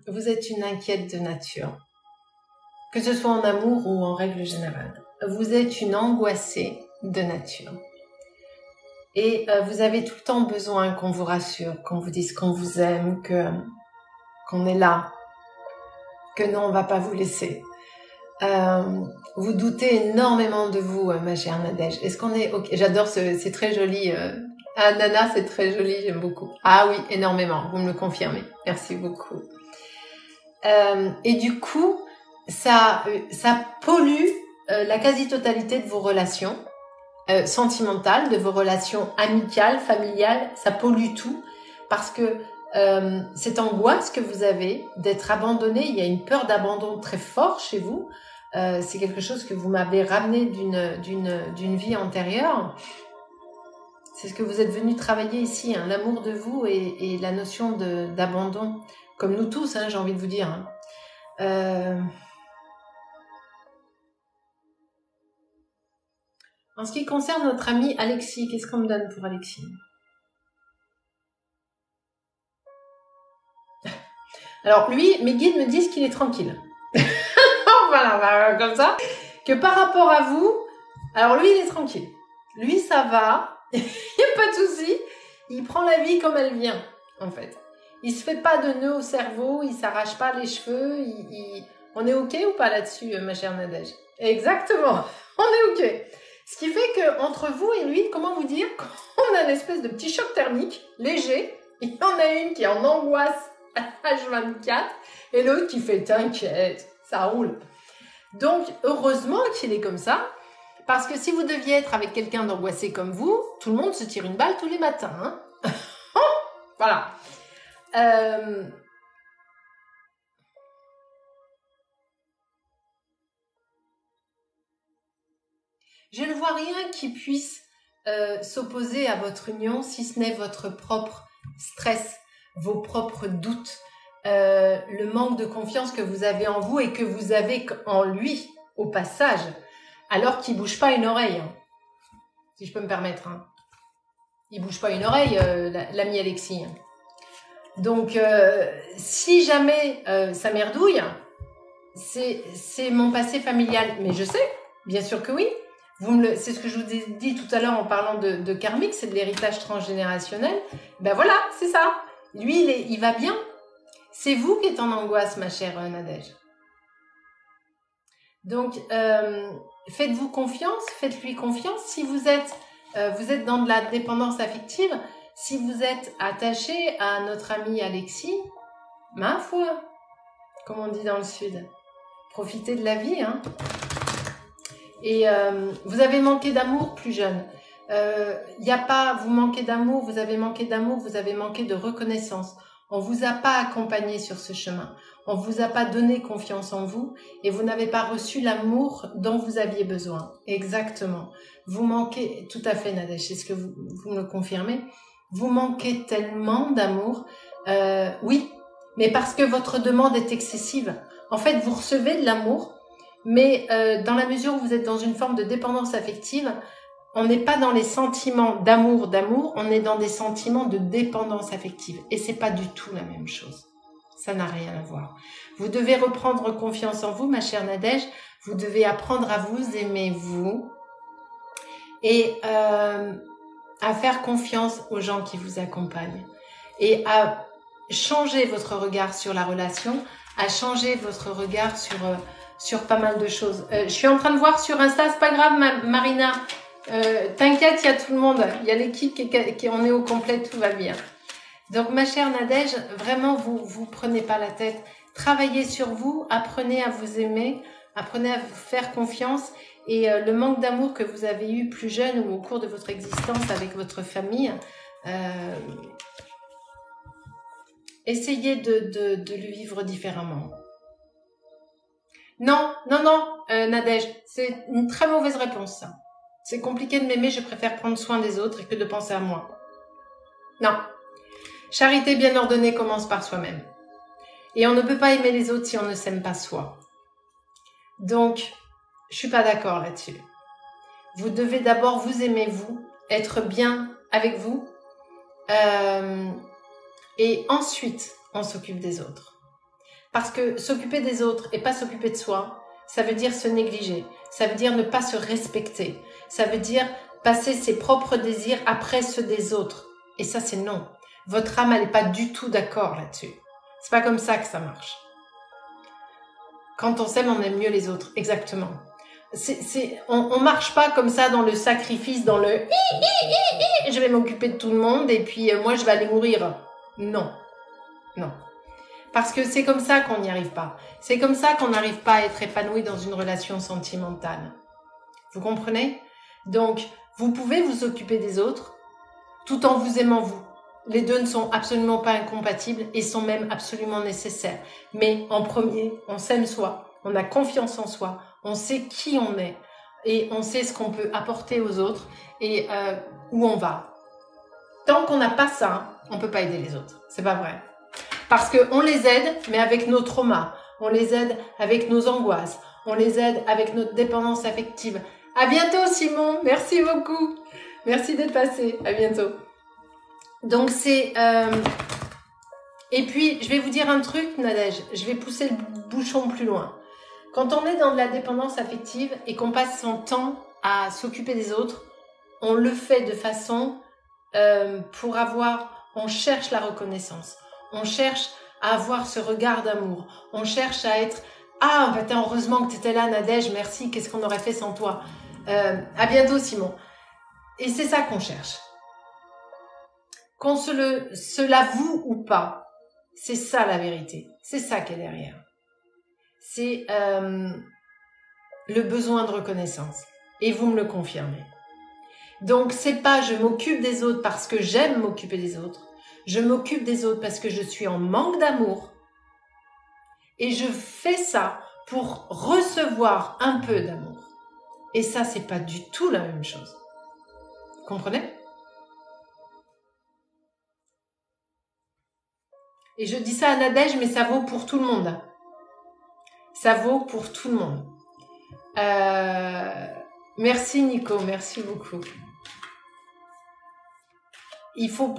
vous êtes une inquiète de nature, que ce soit en amour ou en règle générale. Vous êtes une angoissée de nature. Et vous avez tout le temps besoin qu'on vous rassure, qu'on vous dise qu'on vous aime, qu'on est là, que non, on ne va pas vous laisser. Vous doutez énormément de vous, ma chère Nadège. Est-ce qu'on est ok? J'adore c'est très joli. Ah, Nana, c'est très joli, j'aime beaucoup. Ah oui, énormément, vous me le confirmez. Merci beaucoup. Et du coup, ça pollue la quasi-totalité de vos relations sentimentales, de vos relations amicales, familiales. Ça pollue tout parce que cette angoisse que vous avez d'être abandonné, il y a une peur d'abandon très fort chez vous. C'est quelque chose que vous m'avez ramené d'une vie antérieure. C'est ce que vous êtes venu travailler ici, hein, l'amour de vous et la notion d'abandon, comme nous tous, hein, j'ai envie de vous dire. Hein. En ce qui concerne notre ami Alexis, qu'est-ce qu'on me donne pour Alexis? Alors lui, mes guides me disent qu'il est tranquille. Voilà, comme ça. Que par rapport à vous, alors lui, il est tranquille. Lui, ça va. Il n'y a pas de souci. Il prend la vie comme elle vient, en fait. Il se fait pas de nœud au cerveau, il s'arrache pas les cheveux. On est OK ou pas là-dessus, ma chère Nadège? Exactement, on est OK. Ce qui fait que entre vous et lui, comment vous dire, on a une espèce de petit choc thermique léger. Il y en a une qui est en angoisse à H24 et l'autre qui fait t'inquiète, ça roule. Donc, heureusement qu'il est comme ça, parce que si vous deviez être avec quelqu'un d'angoissé comme vous, tout le monde se tire une balle tous les matins. Hein. Voilà. Je ne vois rien qui puisse s'opposer à votre union, si ce n'est votre propre stress, vos propres doutes, le manque de confiance que vous avez en vous et que vous avez en lui, au passage, alors qu'il ne bouge pas une oreille, hein, si je peux me permettre. Hein. Il ne bouge pas une oreille, l'ami Alexis. Donc, si jamais ça merdouille, c'est mon passé familial. Mais je sais, bien sûr que oui. C'est ce que je vous ai dit tout à l'heure en parlant de karmique, c'est de l'héritage transgénérationnel. Ben voilà, c'est ça. Lui, il va bien. C'est vous qui êtes en angoisse, ma chère Nadège. Donc, faites-vous confiance, faites-lui confiance. Si vous êtes dans de la dépendance affective, si vous êtes attaché à notre ami Alexis, ma foi, comme on dit dans le Sud, profitez de la vie, hein. Et vous avez manqué d'amour plus jeune. Y a pas, vous manquez d'amour, vous avez manqué d'amour, vous avez manqué de reconnaissance. On vous a pas accompagné sur ce chemin. On vous a pas donné confiance en vous et vous n'avez pas reçu l'amour dont vous aviez besoin. Exactement. Vous manquez, tout à fait Nadège, c'est ce que vous me confirmez. Vous manquez tellement d'amour. Oui, mais parce que votre demande est excessive. En fait, vous recevez de l'amour, mais dans la mesure où vous êtes dans une forme de dépendance affective, on n'est pas dans les sentiments d'amour, on est dans des sentiments de dépendance affective. Et c'est pas du tout la même chose. Ça n'a rien à voir. Vous devez reprendre confiance en vous, ma chère Nadège. Vous devez apprendre à vous aimer, vous. Et à faire confiance aux gens qui vous accompagnent. Et à changer votre regard sur la relation, à changer votre regard sur pas mal de choses. Je suis en train de voir sur Insta, c'est pas grave, Marina. T'inquiète, il y a tout le monde, il y a l'équipe on est au complet, tout va bien. Donc ma chère Nadège, vraiment vous prenez pas la tête, travaillez sur vous, apprenez à vous aimer, apprenez à vous faire confiance et le manque d'amour que vous avez eu plus jeune ou au cours de votre existence avec votre famille, essayez de le vivre différemment. Non, Nadège, c'est une très mauvaise réponse ça. C'est compliqué de m'aimer, je préfère prendre soin des autres que de penser à moi. Non. Charité bien ordonnée commence par soi-même. Et on ne peut pas aimer les autres si on ne s'aime pas soi. Donc, je suis pas d'accord là-dessus. Vous devez d'abord vous aimer vous, être bien avec vous, et ensuite on s'occupe des autres. Parce que s'occuper des autres et pas s'occuper de soi, ça veut dire se négliger, ça veut dire ne pas se respecter, ça veut dire passer ses propres désirs après ceux des autres. Et ça, c'est non. Votre âme, elle n'est pas du tout d'accord là-dessus. C'est pas comme ça que ça marche. Quand on s'aime, on aime mieux les autres. Exactement. On marche pas comme ça dans le sacrifice, dans le je vais m'occuper de tout le monde et puis moi je vais aller mourir. Non. Non. Parce que c'est comme ça qu'on n'y arrive pas. C'est comme ça qu'on n'arrive pas à être épanoui dans une relation sentimentale. Vous comprenez? Donc, vous pouvez vous occuper des autres tout en vous aimant vous. Les deux ne sont absolument pas incompatibles et sont même absolument nécessaires. Mais en premier, on s'aime soi, on a confiance en soi, on sait qui on est et on sait ce qu'on peut apporter aux autres et où on va. Tant qu'on n'a pas ça, on ne peut pas aider les autres. C'est pas vrai. Parce qu'on les aide, mais avec nos traumas. On les aide avec nos angoisses. On les aide avec notre dépendance affective. À bientôt, Simon. Merci beaucoup. Merci d'être passé. À bientôt. Donc, c'est... Et puis, je vais vous dire un truc, Nadège. Je vais pousser le bouchon plus loin. Quand on est dans de la dépendance affective et qu'on passe son temps à s'occuper des autres, on le fait de façon pour avoir... On cherche la reconnaissance. On cherche à avoir ce regard d'amour. On cherche à être... Ah, bah, heureusement que tu étais là, Nadège, merci, qu'est-ce qu'on aurait fait sans toi? À bientôt, Simon. Et c'est ça qu'on cherche. Qu'on se l'avoue ou pas, c'est ça la vérité. C'est ça qui est derrière. C'est le besoin de reconnaissance. Et vous me le confirmez. Donc, c'est pas je m'occupe des autres parce que j'aime m'occuper des autres. Je m'occupe des autres parce que je suis en manque d'amour et je fais ça pour recevoir un peu d'amour. Et ça, c'est pas du tout la même chose. Vous comprenez? Et je dis ça à Nadège, mais ça vaut pour tout le monde. Ça vaut pour tout le monde. Merci Nico, merci beaucoup. Il faut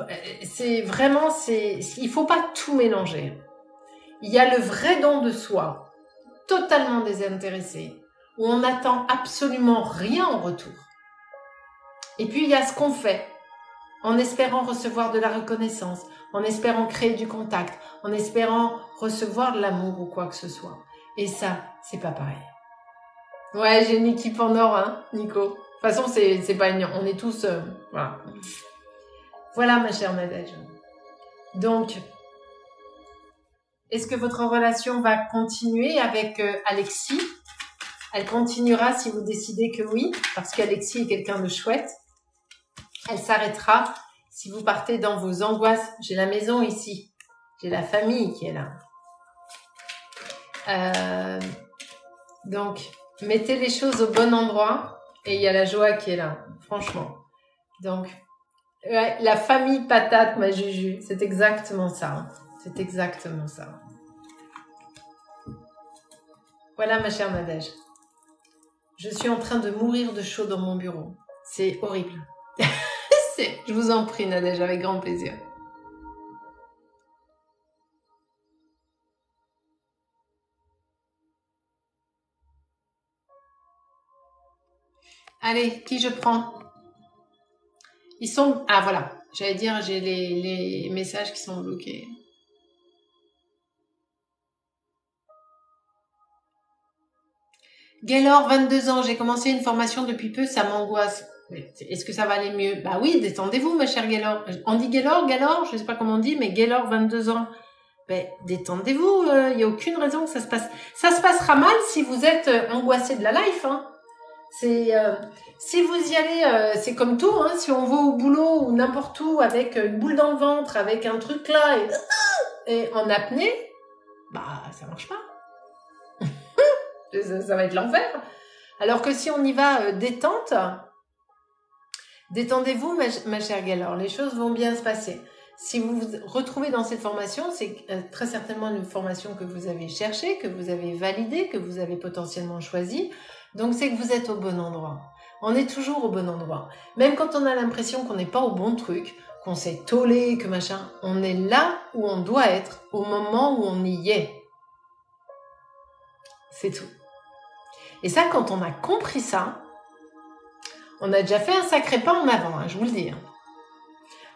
pas tout mélanger. Il y a le vrai don de soi, totalement désintéressé, où on n'attend absolument rien en retour. Et puis il y a ce qu'on fait, en espérant recevoir de la reconnaissance, en espérant créer du contact, en espérant recevoir de l'amour ou quoi que ce soit. Et ça, c'est pas pareil. Ouais, j'ai une équipe en or, hein, Nico. De toute façon, c'est pas une... On est tous... voilà. Voilà, ma chère Nadège. Donc, est-ce que votre relation va continuer avec Alexis? Elle continuera si vous décidez que oui, parce qu'Alexis est quelqu'un de chouette. Elle s'arrêtera si vous partez dans vos angoisses. J'ai la maison ici. J'ai la famille qui est là. Donc, mettez les choses au bon endroit et il y a la joie qui est là, franchement. Donc, ouais, la famille patate, ma Juju, c'est exactement ça. Hein. C'est exactement ça. Voilà, ma chère Nadège. Je suis en train de mourir de chaud dans mon bureau. C'est horrible. Je vous en prie, Nadège, avec grand plaisir. Allez, qui je prends? Ils sont... Ah, voilà. J'allais dire, j'ai les messages qui sont bloqués. Gaylor, 22 ans. J'ai commencé une formation depuis peu. Ça m'angoisse. Est-ce que ça va aller mieux? Bah oui, détendez-vous, ma chère Gaylor. On dit Gaylor, je sais pas comment on dit, mais Gaylor, 22 ans. Ben, détendez-vous. Il n'y a aucune raison que ça se passe. Ça se passera mal si vous êtes angoissé de la life, hein. C'est si vous y allez, c'est comme tout, hein, si on va au boulot ou n'importe où avec une boule dans le ventre, avec un truc là et en apnée, bah ça marche pas. ça va être l'enfer. Alors que si on y va détente, détendez-vous, ma chère Gaylor, les choses vont bien se passer. Si vous vous retrouvez dans cette formation, c'est très certainement une formation que vous avez cherchée, que vous avez validée, que vous avez potentiellement choisie. Donc, c'est que vous êtes au bon endroit. On est toujours au bon endroit. Même quand on a l'impression qu'on n'est pas au bon truc, qu'on s'est tollé, que machin, on est là où on doit être, au moment où on y est. C'est tout. Et ça, quand on a compris ça, on a déjà fait un sacré pas en avant, hein, je vous le dis.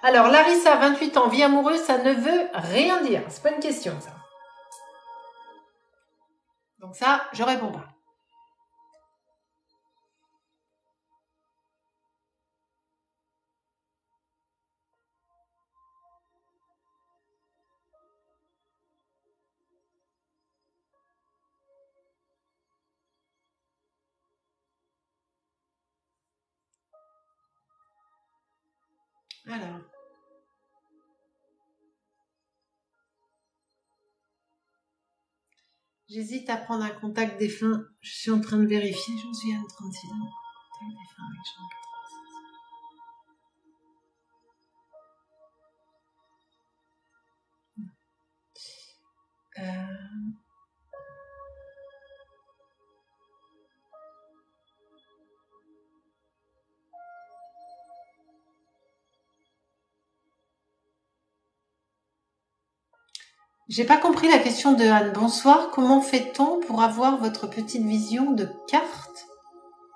Alors, Larissa, 28 ans, vie amoureuse, ça ne veut rien dire. C'est pas une question, ça. Donc ça, je réponds pas. Alors. J'hésite à prendre un contact défunt. Je suis en train de vérifier. J'en suis à 36 ans. Contact défunt avec Jean 96. J'ai pas compris la question de Anne. Bonsoir, comment fait-on pour avoir votre petite vision de carte?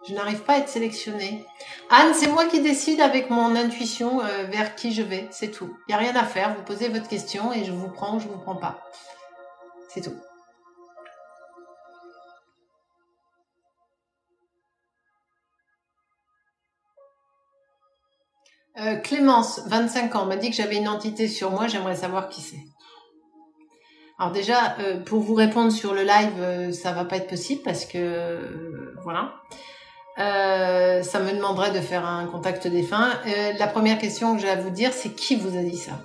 Je n'arrive pas à être sélectionnée. Anne, c'est moi qui décide avec mon intuition vers qui je vais, c'est tout. Il n'y a rien à faire, vous posez votre question et je vous prends ou je vous prends pas. C'est tout. Clémence, 25 ans, m'a dit que j'avais une entité sur moi, j'aimerais savoir qui c'est. Alors déjà, pour vous répondre sur le live, ça va pas être possible parce que voilà. Ça me demanderait de faire un contact défunt. La première question que j'ai à vous dire, c'est qui vous a dit ça?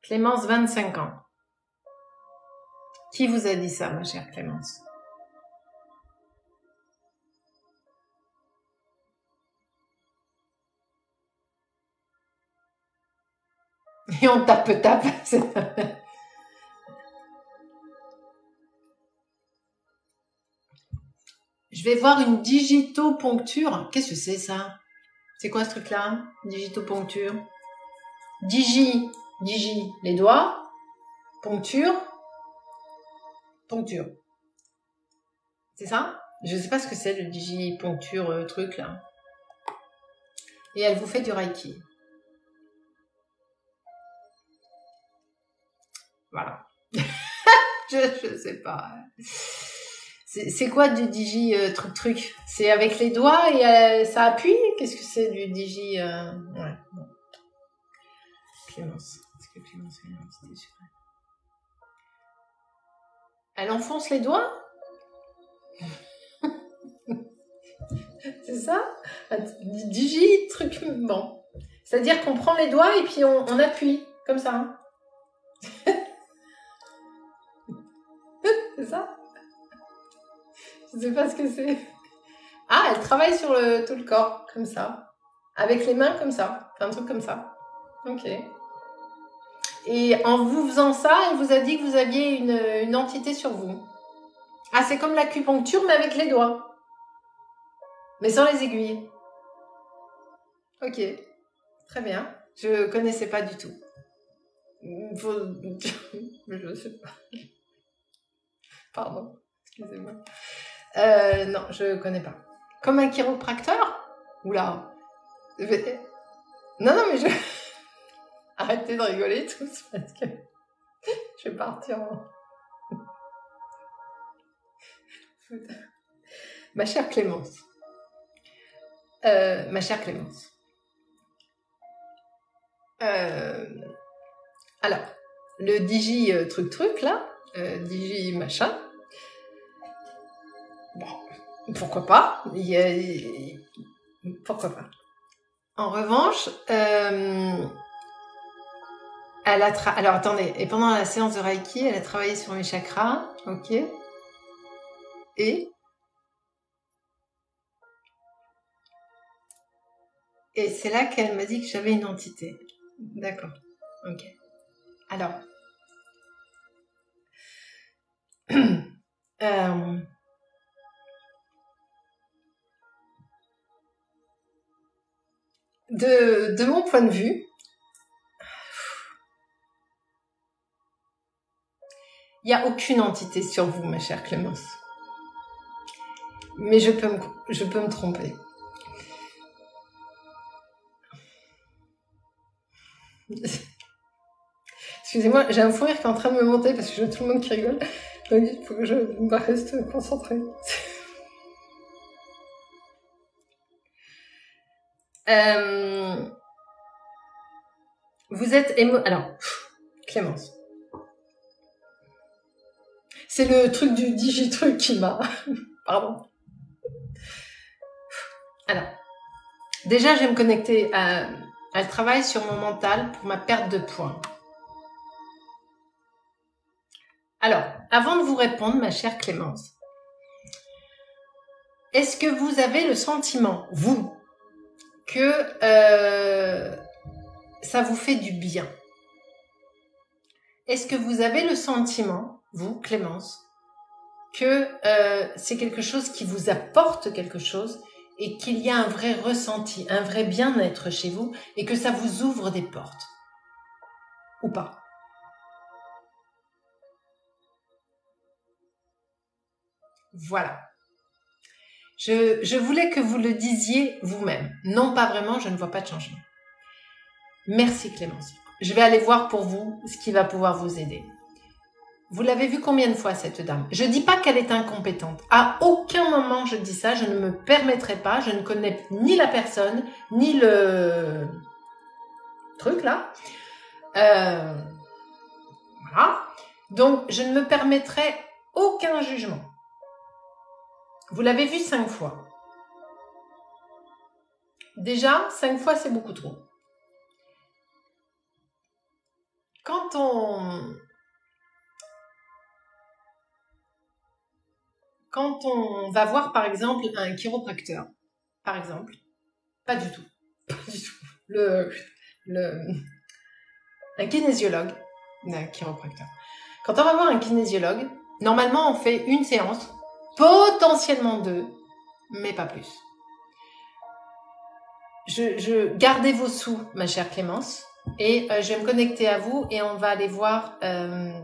Clémence, 25 ans. Qui vous a dit ça, ma chère Clémence? Et on tape. Je vais voir une digitoponcture. Qu'est-ce que c'est ça? C'est quoi ce truc-là? Digitoponcture. Digi, les doigts. Poncture. C'est ça? Je sais pas ce que c'est le digiponcture truc là. Et elle vous fait du Reiki. Voilà. je sais pas. C'est quoi du digi truc? C'est avec les doigts et ça appuie? Qu'est-ce que c'est du digi ouais, bon. Clémence. Est-ce que Clémence a une identité sur elle? Elle enfonce les doigts? C'est ça? Digi truc. Bon. C'est-à-dire qu'on prend les doigts et puis on appuie. Comme ça. Hein. C'est ça? Je sais pas ce que c'est. Ah, elle travaille sur tout le corps, comme ça. Avec les mains, comme ça. Un truc comme ça. Ok. Et en vous faisant ça, elle vous a dit que vous aviez une entité sur vous. Ah, c'est comme l'acupuncture, mais avec les doigts. Mais sans les aiguilles. Ok. Très bien. Je connaissais pas du tout. Je sais pas. Pardon. Excusez-moi. Non, je connais pas. Comme un chiropracteur? Oula. Non, mais je... Arrêtez de rigoler tous parce que je vais partir en... Ma chère Clémence. Alors, le digi truc là, digi machin. Bon, pourquoi pas? Pourquoi pas? En revanche, elle a alors attendez, et pendant la séance de Reiki, elle a travaillé sur mes chakras, ok. Et c'est là qu'elle m'a dit que j'avais une entité. D'accord, ok. Alors, de mon point de vue, il n'y a aucune entité sur vous, ma chère Clémence. Mais je peux me tromper. Excusez-moi, j'ai un fou rire qui est en train de me monter parce que je vois tout le monde qui rigole. Donc il faut que je reste concentrée. Vous êtes alors, Clémence. C'est le truc du digitruc qui m'a... Pardon. Alors, déjà, je vais me connecter à le travail sur mon mental pour ma perte de poids. Alors, avant de vous répondre, ma chère Clémence, est-ce que vous avez le sentiment, vous, que ça vous fait du bien? Est-ce que vous avez le sentiment, vous, Clémence, que c'est quelque chose qui vous apporte quelque chose et qu'il y a un vrai ressenti, un vrai bien-être chez vous et que ça vous ouvre des portes? Ou pas? Voilà. Je voulais que vous le disiez vous-même. Non, pas vraiment, je ne vois pas de changement. Merci Clémence. Je vais aller voir pour vous ce qui va pouvoir vous aider. Vous l'avez vu combien de fois cette dame? Je ne dis pas qu'elle est incompétente. À aucun moment je dis ça, je ne me permettrai pas, je ne connais ni la personne, ni le truc là. Voilà. Donc je ne me permettrai aucun jugement. Vous l'avez vu 5 fois. Déjà, 5 fois, c'est beaucoup trop. Quand on va voir, par exemple, un chiropracteur, par exemple, pas du tout, pas du tout, un kinésiologue, un chiropracteur. Quand on va voir un kinésiologue, normalement, on fait une séance, potentiellement 2, mais pas plus. Gardez vos sous, ma chère Clémence, et je vais me connecter à vous et on va aller voir le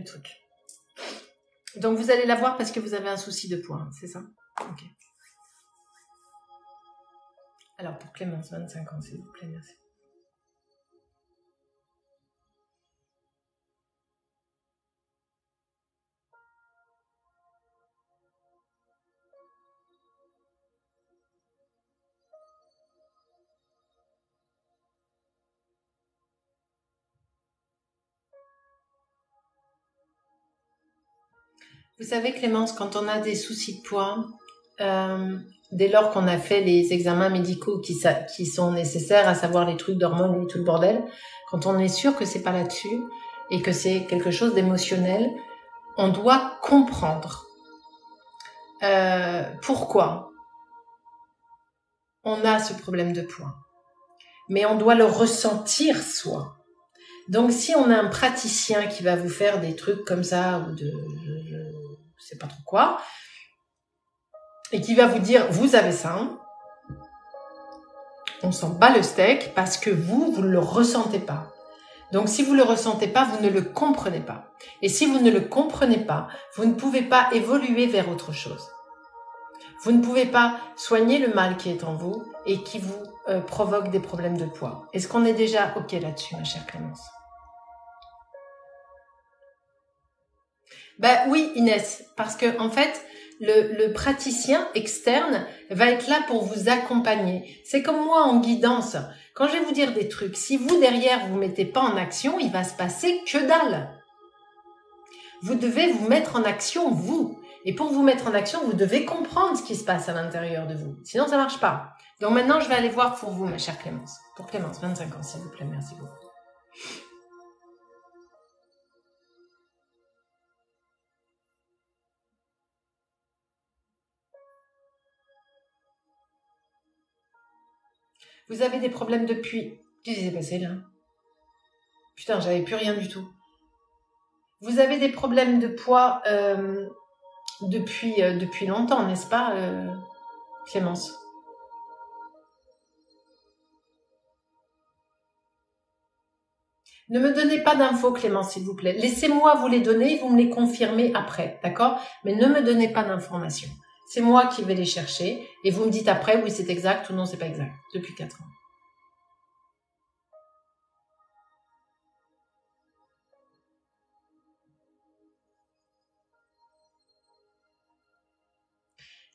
truc. Donc vous allez la voir parce que vous avez un souci de poids, c'est ça? Ok. Alors pour Clémence, 25 ans, s'il vous plaît, merci. Vous savez Clémence, quand on a des soucis de poids, dès lors qu'on a fait les examens médicaux qui sont nécessaires, à savoir les trucs d'hormones et tout le bordel, quand on est sûr que c'est pas là-dessus et que c'est quelque chose d'émotionnel, on doit comprendre pourquoi on a ce problème de poids. Mais on doit le ressentir soi. Donc si on a un praticien qui va vous faire des trucs comme ça, ou je sais pas trop quoi, et qui va vous dire, vous avez ça, on s'en bat le steak parce que vous ne le ressentez pas. Donc si vous ne le ressentez pas, vous ne le comprenez pas. Et si vous ne le comprenez pas, vous ne pouvez pas évoluer vers autre chose. Vous ne pouvez pas soigner le mal qui est en vous et qui vous provoque des problèmes de poids. Est-ce qu'on est déjà OK là-dessus, ma chère Clémence? Ben oui, Inès, parce que en fait, le praticien externe va être là pour vous accompagner. C'est comme moi en guidance. Quand je vais vous dire des trucs, si vous derrière vous mettez pas en action, il va se passer que dalle. Vous devez vous mettre en action, vous. Et pour vous mettre en action, vous devez comprendre ce qui se passe à l'intérieur de vous. Sinon, ça marche pas. Donc maintenant, je vais aller voir pour vous, ma chère Clémence. Pour Clémence, 25 ans, s'il vous plaît. Merci beaucoup. Vous avez des problèmes depuis... Qu'est-ce qui s'est passé là? Putain, j'avais plus rien du tout. Vous avez des problèmes de poids depuis longtemps, n'est-ce pas, Clémence? Ne me donnez pas d'infos, Clémence, s'il vous plaît. Laissez-moi vous les donner et vous me les confirmez après, d'accord? Mais ne me donnez pas d'informations. C'est moi qui vais les chercher et vous me dites après, oui, c'est exact ou non, c'est pas exact. Depuis 4 ans.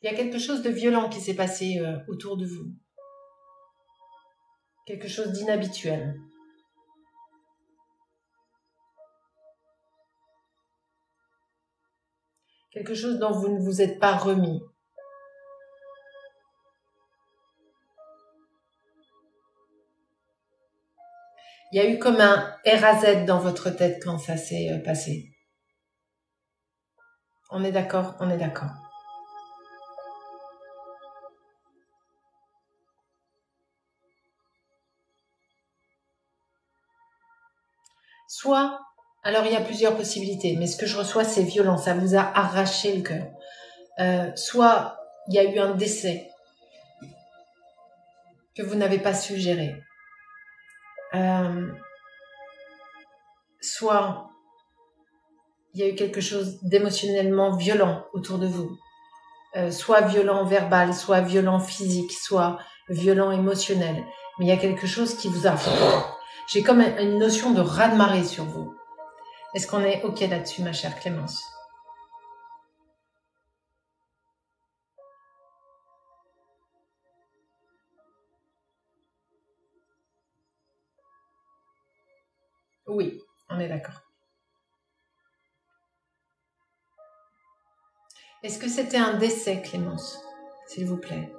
Il y a quelque chose de violent qui s'est passé autour de vous. Quelque chose d'inhabituel. Quelque chose dont vous ne vous êtes pas remis. Il y a eu comme un R à Z dans votre tête quand ça s'est passé. On est d'accord? On est d'accord. Soit, alors il y a plusieurs possibilités, mais ce que je reçois, c'est violent, ça vous a arraché le cœur. Soit il y a eu un décès que vous n'avez pas su gérer. Soit il y a eu quelque chose d'émotionnellement violent autour de vous. Soit violent verbal, soit violent physique, soit violent émotionnel. Mais il y a quelque chose qui vous a... J'ai comme une notion de raz-de-marée sur vous. Est-ce qu'on est OK là-dessus, ma chère Clémence? Oui, on est d'accord. Est-ce que c'était un décès, Clémence, s'il vous plaît?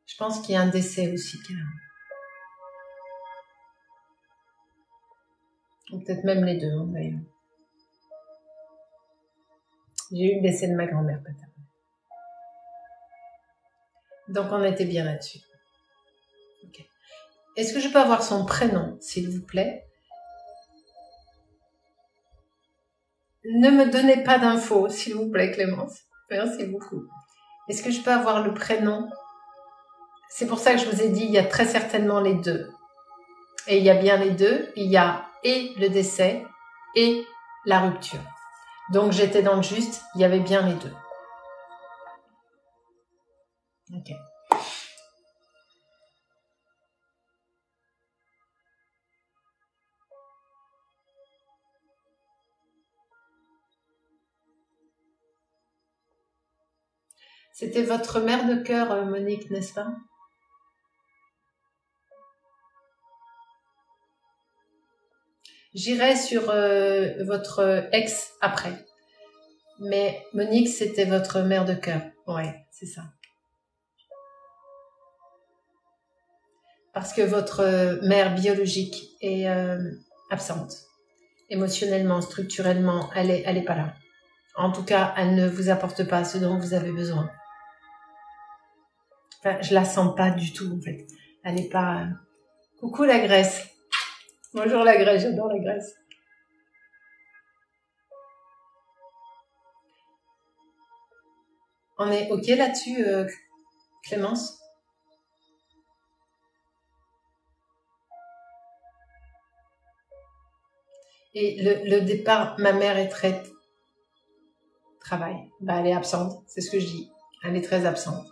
Je pense qu'il y a un décès aussi, ou peut-être même les deux, d'ailleurs. J'ai eu le décès de ma grand-mère, peut-être. Donc, on était bien là-dessus. Okay. Est-ce que je peux avoir son prénom, s'il vous plaît? Ne me donnez pas d'infos, s'il vous plaît, Clémence. Merci beaucoup. Est-ce que je peux avoir le prénom? C'est pour ça que je vous ai dit, il y a très certainement les deux. Et il y a bien les deux. Il y a et le décès et la rupture. Donc, j'étais dans le juste. Il y avait bien les deux. Ok. C'était votre mère de cœur, Monique, n'est-ce pas? J'irai sur votre ex après. Mais Monique, c'était votre mère de cœur. Ouais, c'est ça. Parce que votre mère biologique est absente. Émotionnellement, structurellement, elle est pas là. En tout cas, elle ne vous apporte pas ce dont vous avez besoin. Enfin, je la sens pas du tout, en fait. Elle est pas... Coucou la Grèce. Bonjour la Grèce, j'adore la Grèce. On est OK là-dessus, Clémence? Et le départ, ma mère est très... Travail. Bah, elle est absente, c'est ce que je dis. Elle est très absente.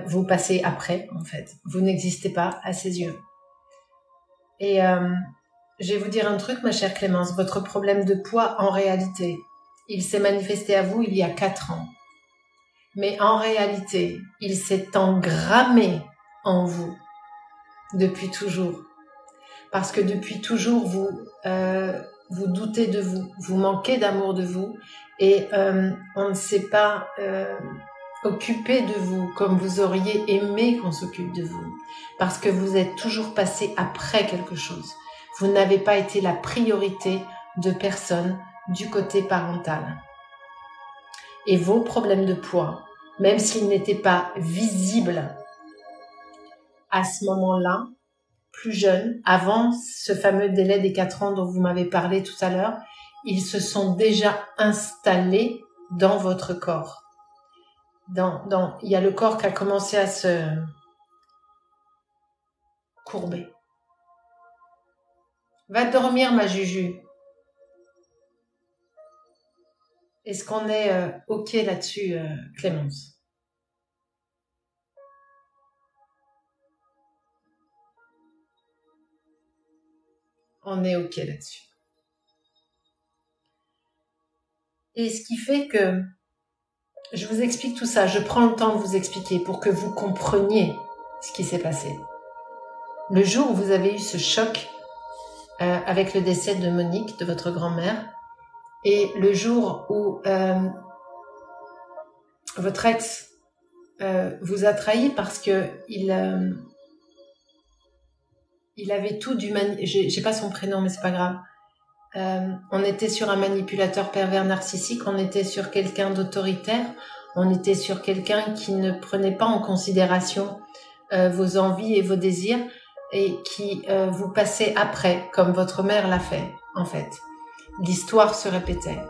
Vous passez après, en fait. Vous n'existez pas à ses yeux. Et je vais vous dire un truc, ma chère Clémence. Votre problème de poids, en réalité, il s'est manifesté à vous il y a 4 ans. Mais en réalité, il s'est engrammé en vous depuis toujours. Parce que depuis toujours, vous doutez de vous, vous manquez d'amour de vous et on ne s'est pas occupé de vous comme vous auriez aimé qu'on s'occupe de vous. Parce que vous êtes toujours passé après quelque chose. Vous n'avez pas été la priorité de personne du côté parental. Et vos problèmes de poids, même s'ils n'étaient pas visibles à ce moment-là, plus jeune, avant ce fameux délai des 4 ans dont vous m'avez parlé tout à l'heure, ils se sont déjà installés dans votre corps. Il y a le corps qui a commencé à se courber. Va dormir, ma Juju. Est-ce qu'on est OK là-dessus, Clémence? On est OK là-dessus. Et ce qui fait que je vous explique tout ça, je prends le temps de vous expliquer pour que vous compreniez ce qui s'est passé. Le jour où vous avez eu ce choc avec le décès de Monique, de votre grand-mère, et le jour où votre ex vous a trahi parce que il avait tout du j'ai pas son prénom mais c'est pas grave. On était sur un manipulateur pervers narcissique, on était sur quelqu'un d'autoritaire, on était sur quelqu'un qui ne prenait pas en considération vos envies et vos désirs et qui vous passait après, comme votre mère l'a fait, en fait. L'histoire se répétait.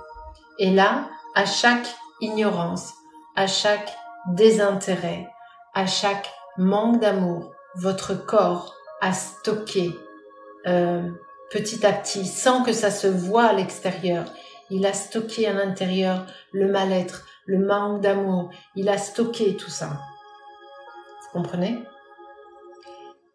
Et là, à chaque ignorance, à chaque désintérêt, à chaque manque d'amour, votre corps a stocké petit à petit, sans que ça se voie à l'extérieur. Il a stocké à l'intérieur le mal-être, le manque d'amour. Il a stocké tout ça. Vous comprenez?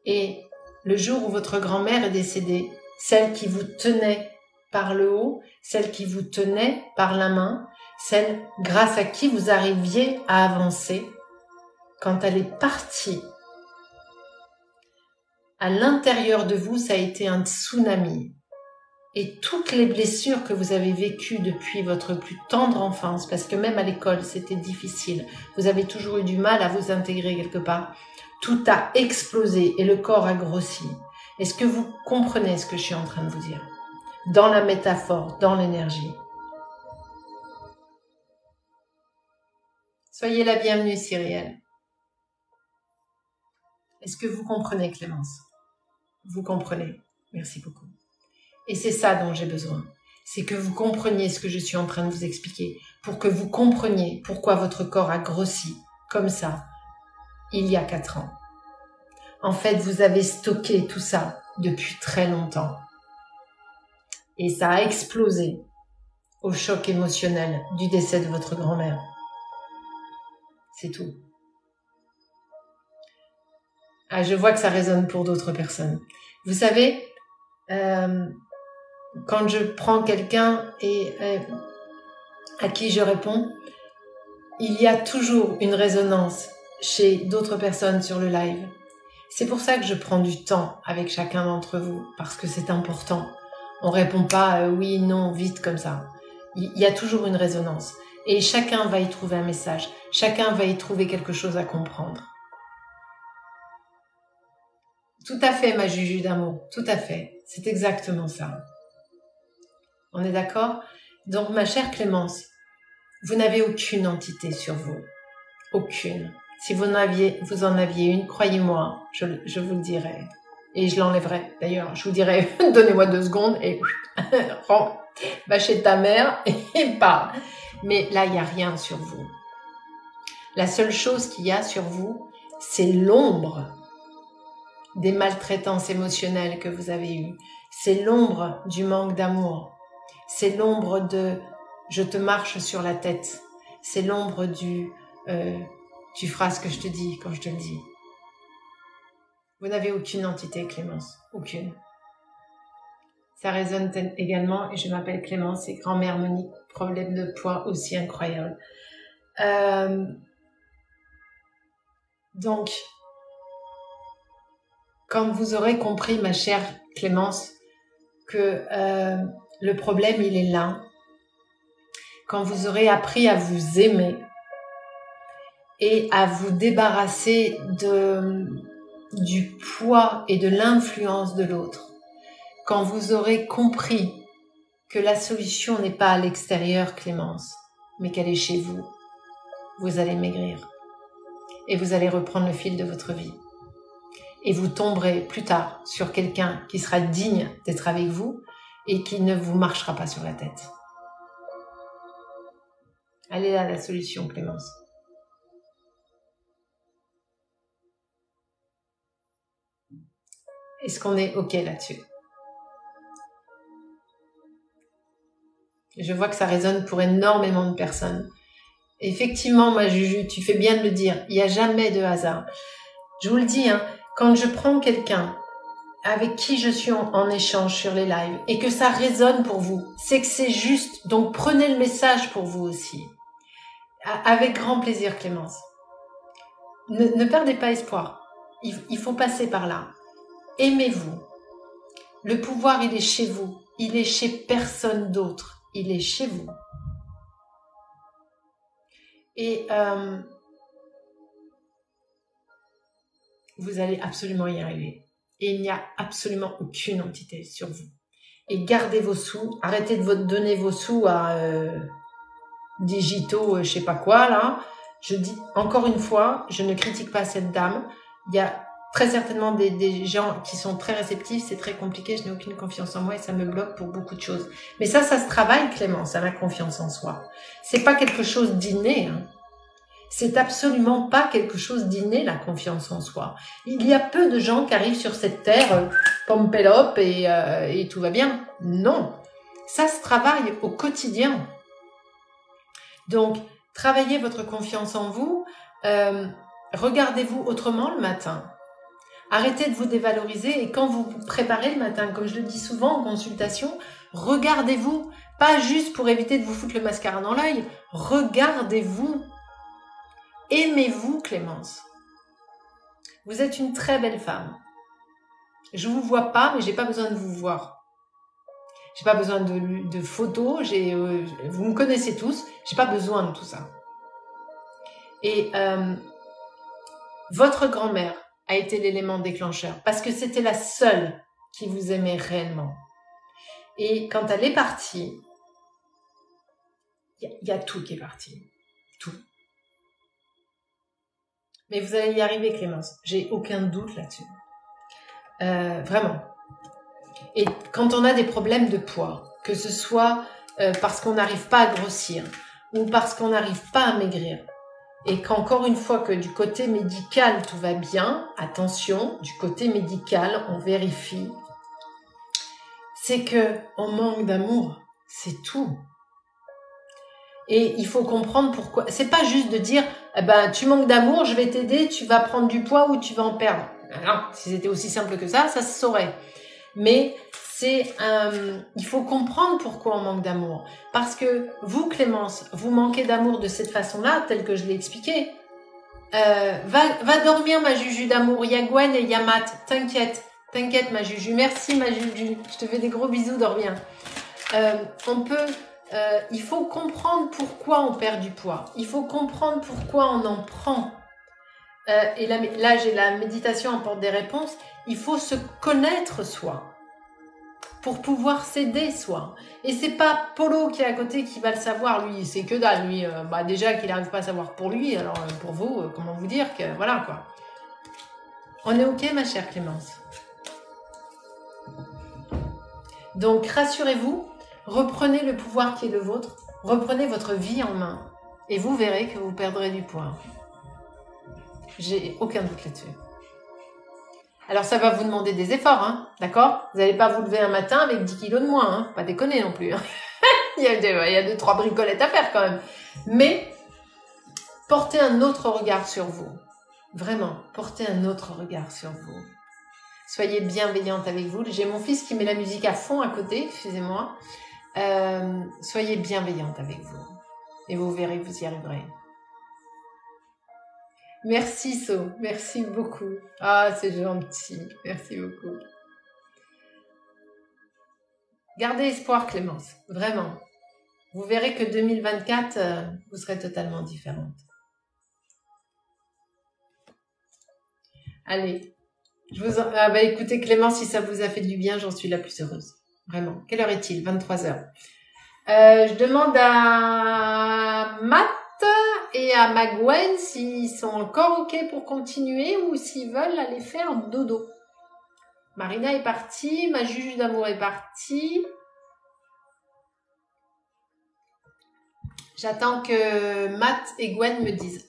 Et le jour où votre grand-mère est décédée, celle qui vous tenait par le haut, celle qui vous tenait par la main, celle grâce à qui vous arriviez à avancer, quand elle est partie, à l'intérieur de vous, ça a été un tsunami. Et toutes les blessures que vous avez vécues depuis votre plus tendre enfance, parce que même à l'école, c'était difficile, vous avez toujours eu du mal à vous intégrer quelque part, tout a explosé et le corps a grossi. Est-ce que vous comprenez ce que je suis en train de vous dire? Dans la métaphore, dans l'énergie. Soyez la bienvenue, Cyrielle. Est-ce que vous comprenez, Clémence? Vous comprenez? Merci beaucoup. Et c'est ça dont j'ai besoin. C'est que vous compreniez ce que je suis en train de vous expliquer, pour que vous compreniez pourquoi votre corps a grossi comme ça il y a 4 ans. En fait, vous avez stocké tout ça depuis très longtemps. Et ça a explosé au choc émotionnel du décès de votre grand-mère. C'est tout. Ah, je vois que ça résonne pour d'autres personnes. Vous savez, quand je prends quelqu'un et à qui je réponds, il y a toujours une résonance chez d'autres personnes sur le live. C'est pour ça que je prends du temps avec chacun d'entre vous, parce que c'est important. On répond pas oui, non, vite comme ça. Il y a toujours une résonance. Et chacun va y trouver un message. Chacun va y trouver quelque chose à comprendre. Tout à fait, ma Juju d'amour. Tout à fait. C'est exactement ça. On est d'accord? Donc, ma chère Clémence, vous n'avez aucune entité sur vous. Aucune. Si vous en aviez une, croyez-moi, je vous le dirai. Et je l'enlèverai. D'ailleurs, je vous dirai, donnez-moi 2 secondes et va chez ta mère et parle. Mais là, il n'y a rien sur vous. La seule chose qu'il y a sur vous, c'est l'ombre des maltraitances émotionnelles que vous avez eues. C'est l'ombre du manque d'amour. C'est l'ombre de « je te marche sur la tête ». C'est l'ombre du « tu feras ce que je te dis quand je te le dis ». Vous n'avez aucune entité, Clémence. Aucune. Ça résonne également, et je m'appelle Clémence, et grand-mère Monique, problème de poids aussi incroyable. Donc, quand vous aurez compris, ma chère Clémence, que le problème, il est là, quand vous aurez appris à vous aimer et à vous débarrasser du poids et de l'influence de l'autre, quand vous aurez compris que la solution n'est pas à l'extérieur, Clémence, mais qu'elle est chez vous, vous allez maigrir et vous allez reprendre le fil de votre vie. Et vous tomberez plus tard sur quelqu'un qui sera digne d'être avec vous et qui ne vous marchera pas sur la tête. Elle est là la solution, Clémence. Est-ce qu'on est OK là-dessus? Je vois que ça résonne pour énormément de personnes. Effectivement, ma Juju, tu fais bien de le dire, il n'y a jamais de hasard. Je vous le dis, hein, quand je prends quelqu'un avec qui je suis en échange sur les lives et que ça résonne pour vous, c'est que c'est juste. Donc prenez le message pour vous aussi. Avec grand plaisir, Clémence. Ne perdez pas espoir. Il faut passer par là. Aimez-vous. Le pouvoir, il est chez vous. Il est chez personne d'autre. Il est chez vous. Et vous allez absolument y arriver. Et il n'y a absolument aucune entité sur vous. Et gardez vos sous. Arrêtez de donner vos sous à digitaux, je sais pas quoi, là. Je dis encore une fois, je ne critique pas cette dame. Il y a très certainement des gens qui sont très réceptifs. C'est très compliqué. Je n'ai aucune confiance en moi et ça me bloque pour beaucoup de choses. Mais ça se travaille, Clémence, à la confiance en soi. C'est pas quelque chose d'inné, hein. C'est absolument pas quelque chose d'inné, la confiance en soi. Il y a peu de gens qui arrivent sur cette terre, pompelope et tout va bien. Non. Ça se travaille au quotidien. Donc, travaillez votre confiance en vous. Regardez-vous autrement le matin. Arrêtez de vous dévaloriser et quand vous vous préparez le matin, comme je le dis souvent en consultation, regardez-vous. Pas juste pour éviter de vous foutre le mascara dans l'œil. Regardez-vous. Aimez-vous, Clémence. Vous êtes une très belle femme. Je vous vois pas, mais j'ai pas besoin de vous voir. J'ai pas besoin de photos. Vous me connaissez tous. J'ai pas besoin de tout ça. Et votre grand-mère a été l'élément déclencheur parce que c'était la seule qui vous aimait réellement. Et quand elle est partie, il y a tout qui est parti. Tout. Mais vous allez y arriver, Clémence. J'ai aucun doute là-dessus. Vraiment. Et quand on a des problèmes de poids, que ce soit parce qu'on n'arrive pas à grossir ou parce qu'on n'arrive pas à maigrir, et qu'encore une fois que du côté médical tout va bien, attention, du côté médical, on vérifie, c'est que on manque d'amour, c'est tout. Et il faut comprendre pourquoi. C'est pas juste de dire, eh ben, tu manques d'amour, je vais t'aider, tu vas prendre du poids ou tu vas en perdre. Non, si c'était aussi simple que ça se saurait. Mais il faut comprendre pourquoi on manque d'amour. Parce que vous, Clémence, vous manquez d'amour de cette façon-là, tel que je l'ai expliqué. Va dormir, ma Juju d'amour. Il y a Gwen et il y a Matt. T'inquiète, ma Juju. Merci, ma Juju. Je te fais des gros bisous, dors bien. Il faut comprendre pourquoi on perd du poids. Il faut comprendre pourquoi on en prend. Et là, j'ai la méditation apporte des réponses. Il faut se connaître soi pour pouvoir s'aider soi. Et c'est pas Polo qui est à côté qui va le savoir. Lui, c'est que dalle. Lui, déjà qu'il n'arrive pas à savoir pour lui. Alors pour vous, comment vous dire que voilà quoi. On est ok, ma chère Clémence. Donc rassurez-vous. Reprenez le pouvoir qui est le vôtre, reprenez votre vie en main et vous verrez que vous perdrez du poids. J'ai aucun doute là-dessus. Alors ça va vous demander des efforts, hein, d'accord? Vous n'allez pas vous lever un matin avec 10 kilos de moins, hein, pas déconner non plus. Hein. il y a 2-3 bricolettes à faire quand même. Mais portez un autre regard sur vous. Vraiment, portez un autre regard sur vous. Soyez bienveillante avec vous. J'ai mon fils qui met la musique à fond à côté, excusez-moi. Soyez bienveillante avec vous et vous verrez que vous y arriverez. Merci So, merci beaucoup. Ah, c'est gentil, merci beaucoup. Gardez espoir, Clémence, vraiment. Vous verrez que 2024, vous serez totalement différente. Allez, écoutez Clémence, si ça vous a fait du bien, j'en suis la plus heureuse. Vraiment. Quelle heure est-il? 23h. Je demande à Matt et à Magwen s'ils sont encore OK pour continuer ou s'ils veulent aller faire dodo. Marina est partie, ma Juju d'amour est partie. J'attends que Matt et Gwen me disent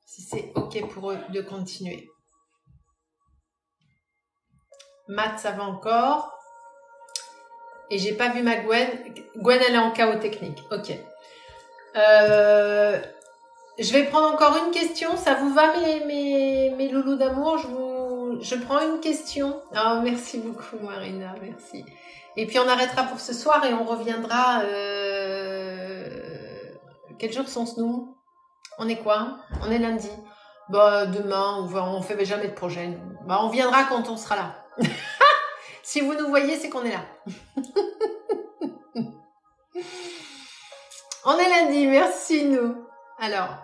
si c'est OK pour eux de continuer. Matt, ça va encore. Et j'ai pas vu ma Gwen. Gwen, elle est en chaos technique. Ok. Je vais prendre encore une question. Ça vous va, mes loulous d'amour? Je prends une question. Oh, merci beaucoup, Marina. Merci. Et puis, on arrêtera pour ce soir et on reviendra... Quels jours sont-ce nous? On est quoi? On est lundi. Bah, demain, on fait jamais de projet. Bah, on viendra quand on sera là. Si vous nous voyez, c'est qu'on est là. On est lundi, merci nous. Alors,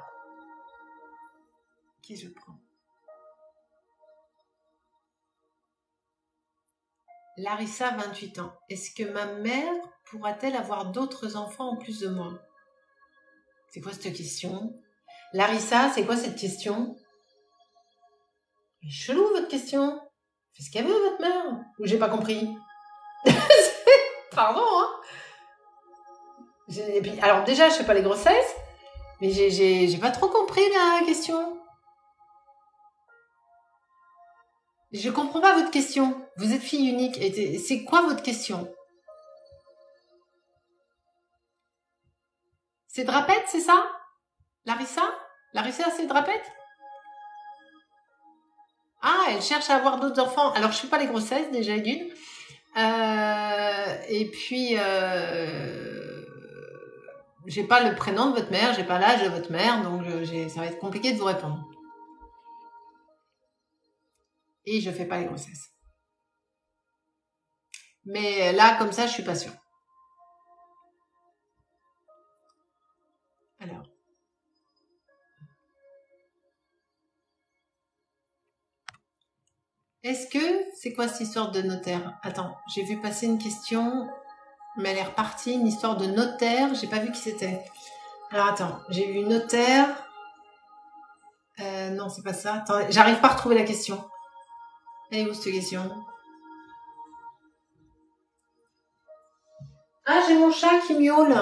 qui je prends? Larissa, 28 ans. Est-ce que ma mère pourra-t-elle avoir d'autres enfants en plus de moi? C'est quoi cette question? Larissa, c'est quoi cette question? C'est chelou votre question. Fais ce qu'elle veut votre mère. Ou j'ai pas compris? Pardon, hein? Et puis, alors déjà, je fais pas les grossesses, mais j'ai pas trop compris la question. Je comprends pas votre question. Vous êtes fille unique. Et c'est quoi votre question? C'est Drapette, c'est ça? Larissa? Larissa, c'est Drapette? Ah, elle cherche à avoir d'autres enfants. Alors, je fais pas les grossesses, déjà d'une. Et puis, j'ai pas le prénom de votre mère, j'ai pas l'âge de votre mère, donc ça va être compliqué de vous répondre. Et je fais pas les grossesses. Mais là, comme ça, je suis pas sûre. Alors. Est-ce que... C'est quoi cette histoire de notaire? Attends, j'ai vu passer une question, mais elle est repartie. Une histoire de notaire, j'ai pas vu qui c'était. Alors attends, j'ai vu notaire... non, c'est pas ça. Attends, j'arrive pas à retrouver la question. Elle est où cette question? Ah, j'ai mon chat qui miaule.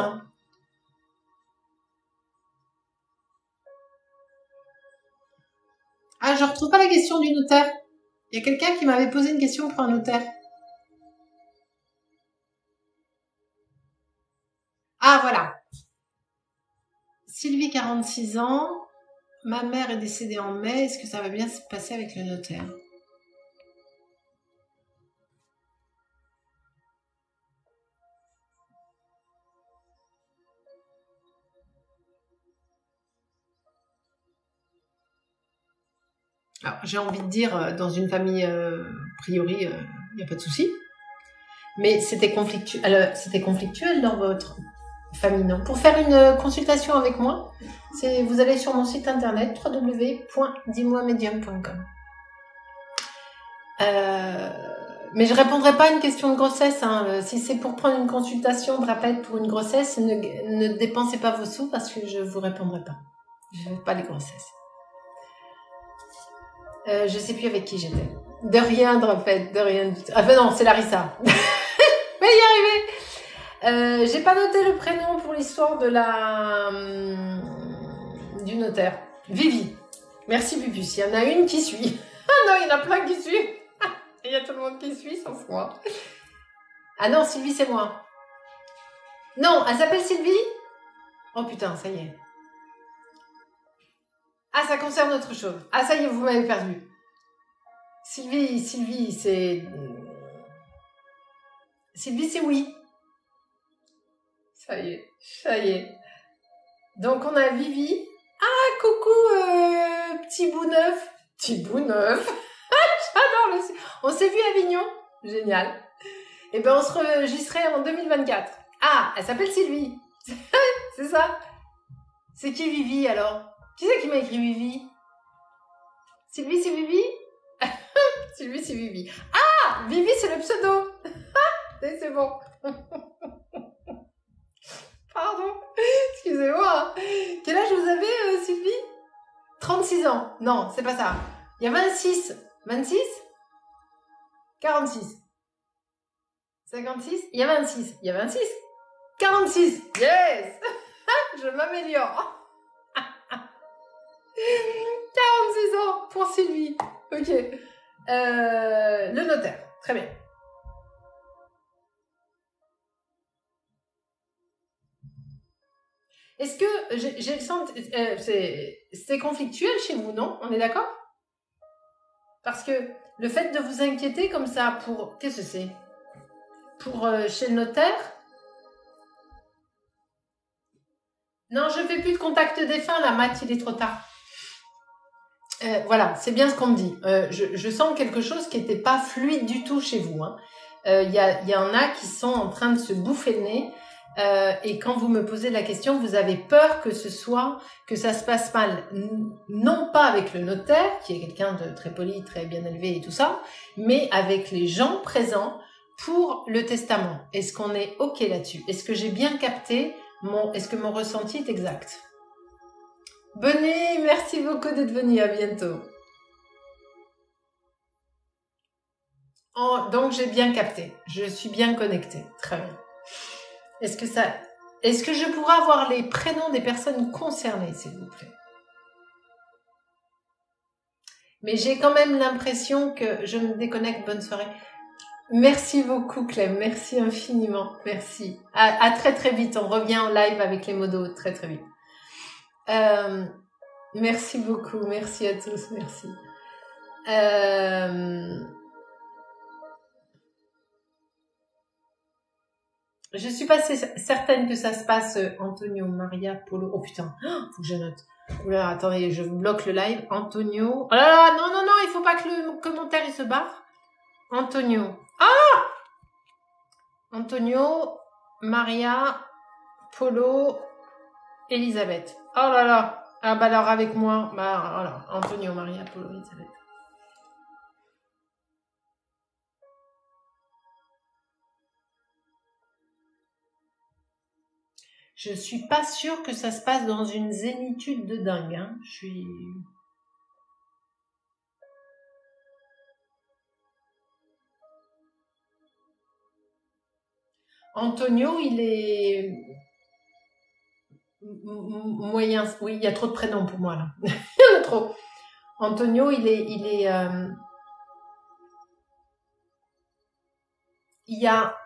Ah, je retrouve pas la question du notaire. Il y a quelqu'un qui m'avait posé une question pour un notaire. Ah, voilà. Sylvie, 46 ans. Ma mère est décédée en mai. Est-ce que ça va bien se passer avec le notaire? Alors, j'ai envie de dire, dans une famille, a priori, il n'y a pas de souci. Mais c'était conflictuel dans votre famille, non? Pour faire une consultation avec moi, vous allez sur mon site internet www.dis-moi-medium.com. Mais je répondrai pas à une question de grossesse. Hein. Si c'est pour prendre une consultation de rappel pour une grossesse, ne dépensez pas vos sous parce que je vous répondrai pas. Je ne fais pas les grossesses. Je sais plus avec qui j'étais. De rien, Drapette, de rien du tout. Ah ben non, c'est Larissa. Mais y arriver. J'ai pas noté le prénom pour l'histoire de du notaire. Vivi. Merci Pupus. Il y en a une qui suit. Ah non, il y en a plein qui suivent. Il y a tout le monde qui suit, sauf moi. Ah non, Sylvie, c'est moi. Non, elle s'appelle Sylvie? Oh putain, ça y est. Ah, ça concerne autre chose. Ah, ça y est, vous m'avez perdu. Sylvie, c'est... Sylvie, c'est oui. Ça y est. Donc, on a Vivi. Ah, coucou, petit bout neuf. Petit bout neuf. J'adore le... On s'est vu à Avignon. Génial. Et ben, on se enregistrait en 2024. Ah, elle s'appelle Sylvie. C'est ça. C'est qui Vivi, alors? Qui c'est qui m'a écrit Vivi? Sylvie, c'est Vivi? Sylvie, c'est Vivi. Ah, Vivi, c'est le pseudo. C'est bon. Pardon. Excusez-moi. Quel âge vous avez, Sylvie? 36 ans. Non, c'est pas ça. Il y a 26. 26? 46. 56? Il y a 26. Il y a 26. 46. Yes. Je m'améliore. 46 ans pour Sylvie. Ok. Le notaire. Très bien. Est-ce que j'ai le sens... c'est conflictuel chez vous, non? On est d'accord? Parce que le fait de vous inquiéter comme ça pour... Qu'est-ce que c'est? Pour chez le notaire? Non, je fais plus de contact défunt, là, Matt, il est trop tard. Voilà, c'est bien ce qu'on me dit. Je sens quelque chose qui n'était pas fluide du tout chez vous. Il y en a qui sont en train de se bouffer le nez. Et quand vous me posez la question, vous avez peur que ça se passe mal. Non pas avec le notaire, qui est quelqu'un de très poli, très bien élevé et tout ça, mais avec les gens présents pour le testament. Est-ce qu'on est OK là-dessus? Est-ce que j'ai bien capté est-ce que mon ressenti est exact? Bonnie, merci beaucoup d'être venue, à bientôt. Donc j'ai bien capté, je suis bien connectée, très bien. Est-ce que je pourrais avoir les prénoms des personnes concernées, s'il vous plaît? Mais j'ai quand même l'impression que je me déconnecte. Bonne soirée. Merci beaucoup, Clem. Merci infiniment. Merci. À très très vite. On revient en live avec les modos très très vite. Merci beaucoup. Merci à tous. Merci. Je suis pas certaine que ça se passe, Antonio, Maria, Polo. Oh putain, faut que je note. Oula, attendez, je bloque le live. Antonio. Oh là là, non, non, non, il faut pas que le commentaire il se barre. Antonio. Ah! Antonio, Maria, Polo, Elisabeth. Oh là là. Ah bah alors avec moi, bah voilà. Antonio, Maria, Polo, Elisabeth. Je suis pas sûre que ça se passe dans une zénitude de dingue. Hein. Je suis... Antonio, il est moyen. Oui, il y a trop de prénoms pour moi là. Il y en a trop. Antonio, il y a...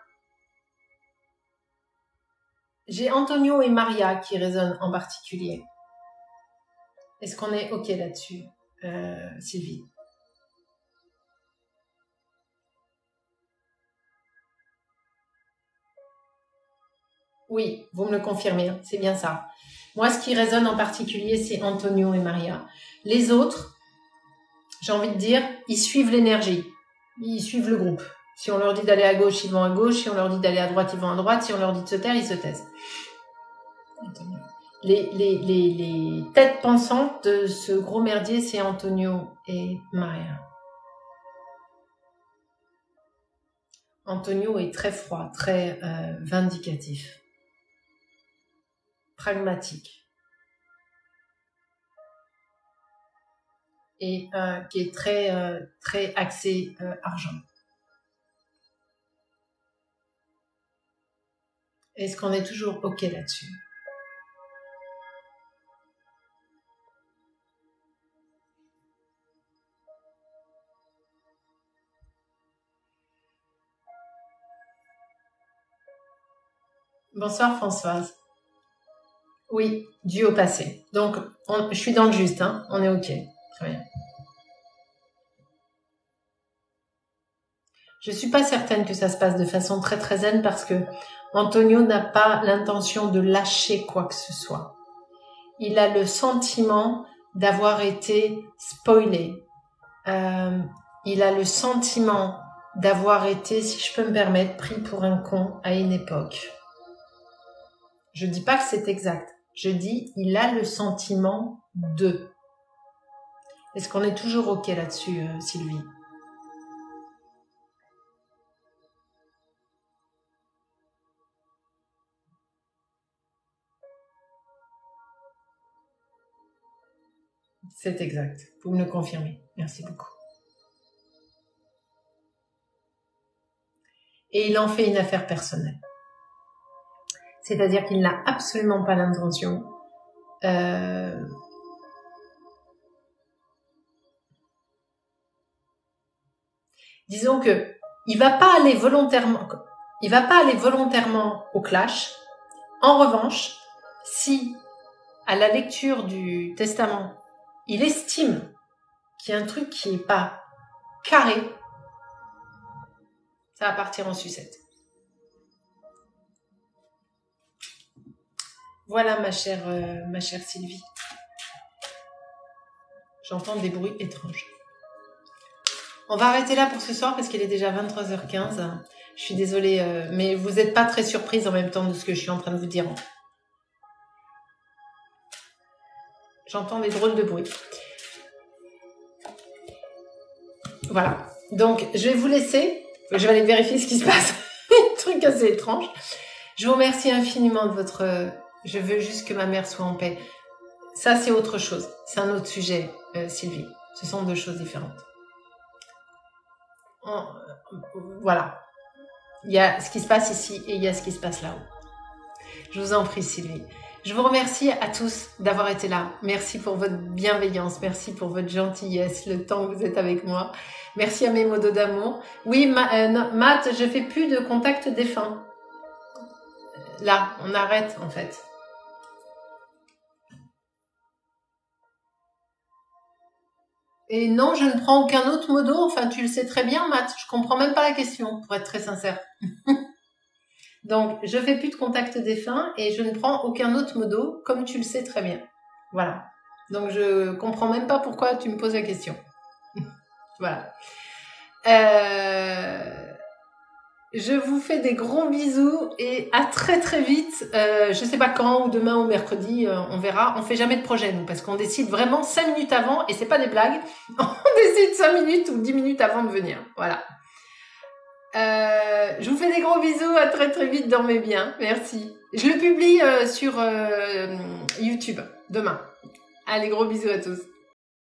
J'ai Antonio et Maria qui résonnent en particulier. Est-ce qu'on est OK là-dessus, Sylvie? Oui, vous me le confirmez, hein, c'est bien ça. Moi, ce qui résonne en particulier, c'est Antonio et Maria. Les autres, j'ai envie de dire, ils suivent l'énergie. Ils suivent le groupe. Si on leur dit d'aller à gauche, ils vont à gauche. Si on leur dit d'aller à droite, ils vont à droite. Si on leur dit de se taire, ils se taisent. Les têtes pensantes de ce gros merdier, c'est Antonio et Maria. Antonio est très froid, très vindicatif, pragmatique et qui est très axé argent. Est-ce qu'on est toujours OK là-dessus? Bonsoir Françoise. Oui, dû au passé. Donc, je suis dans le juste, hein. On est OK. Très bien. Je suis pas certaine que ça se passe de façon très très zen parce que Antonio n'a pas l'intention de lâcher quoi que ce soit. Il a le sentiment d'avoir été spoilé. Il a le sentiment d'avoir été, si je peux me permettre, pris pour un con à une époque. Je dis pas que c'est exact. Je dis, il a le sentiment de. Est-ce qu'on est toujours OK là-dessus, Sylvie? C'est exact. Vous me le confirmez. Merci beaucoup. Et il en fait une affaire personnelle. C'est-à-dire qu'il n'a absolument pas l'intention disons que il va pas aller volontairement au clash. En revanche, si à la lecture du testament, il estime qu'il y a un truc qui est pas carré, ça va partir en sucette. Voilà ma chère Sylvie. J'entends des bruits étranges. On va arrêter là pour ce soir parce qu'il est déjà 23h15. Je suis désolée, mais vous n'êtes pas très surprise en même temps de ce que je suis en train de vous dire. J'entends des drôles de bruits. Voilà. Donc, je vais vous laisser. Je vais aller vérifier ce qui se passe. Un truc assez étrange. Je vous remercie infiniment de votre... Je veux juste que ma mère soit en paix. Ça, c'est autre chose. C'est un autre sujet, Sylvie. Ce sont deux choses différentes. Voilà. Il y a ce qui se passe ici et il y a ce qui se passe là-haut. Je vous en prie, Sylvie. Je vous remercie à tous d'avoir été là. Merci pour votre bienveillance. Merci pour votre gentillesse, le temps que vous êtes avec moi. Merci à mes mots d'amour. Oui, Matt, je fais plus de contact défunt. Là, on arrête en fait. Et non, je ne prends aucun autre modo. Enfin, tu le sais très bien, Matt. Je comprends même pas la question, pour être très sincère. Donc, je fais plus de contact défunt et je ne prends aucun autre modo, comme tu le sais très bien. Voilà. Donc, je comprends même pas pourquoi tu me poses la question. Voilà. Je vous fais des gros bisous et à très très vite. Je sais pas quand, ou demain ou mercredi, on verra. On fait jamais de projet, nous, parce qu'on décide vraiment 5 minutes avant, et c'est pas des blagues. On décide 5 minutes ou 10 minutes avant de venir. Voilà. Je vous fais des gros bisous, à très très vite, dormez bien. Merci. Je le publie sur YouTube demain. Allez, gros bisous à tous.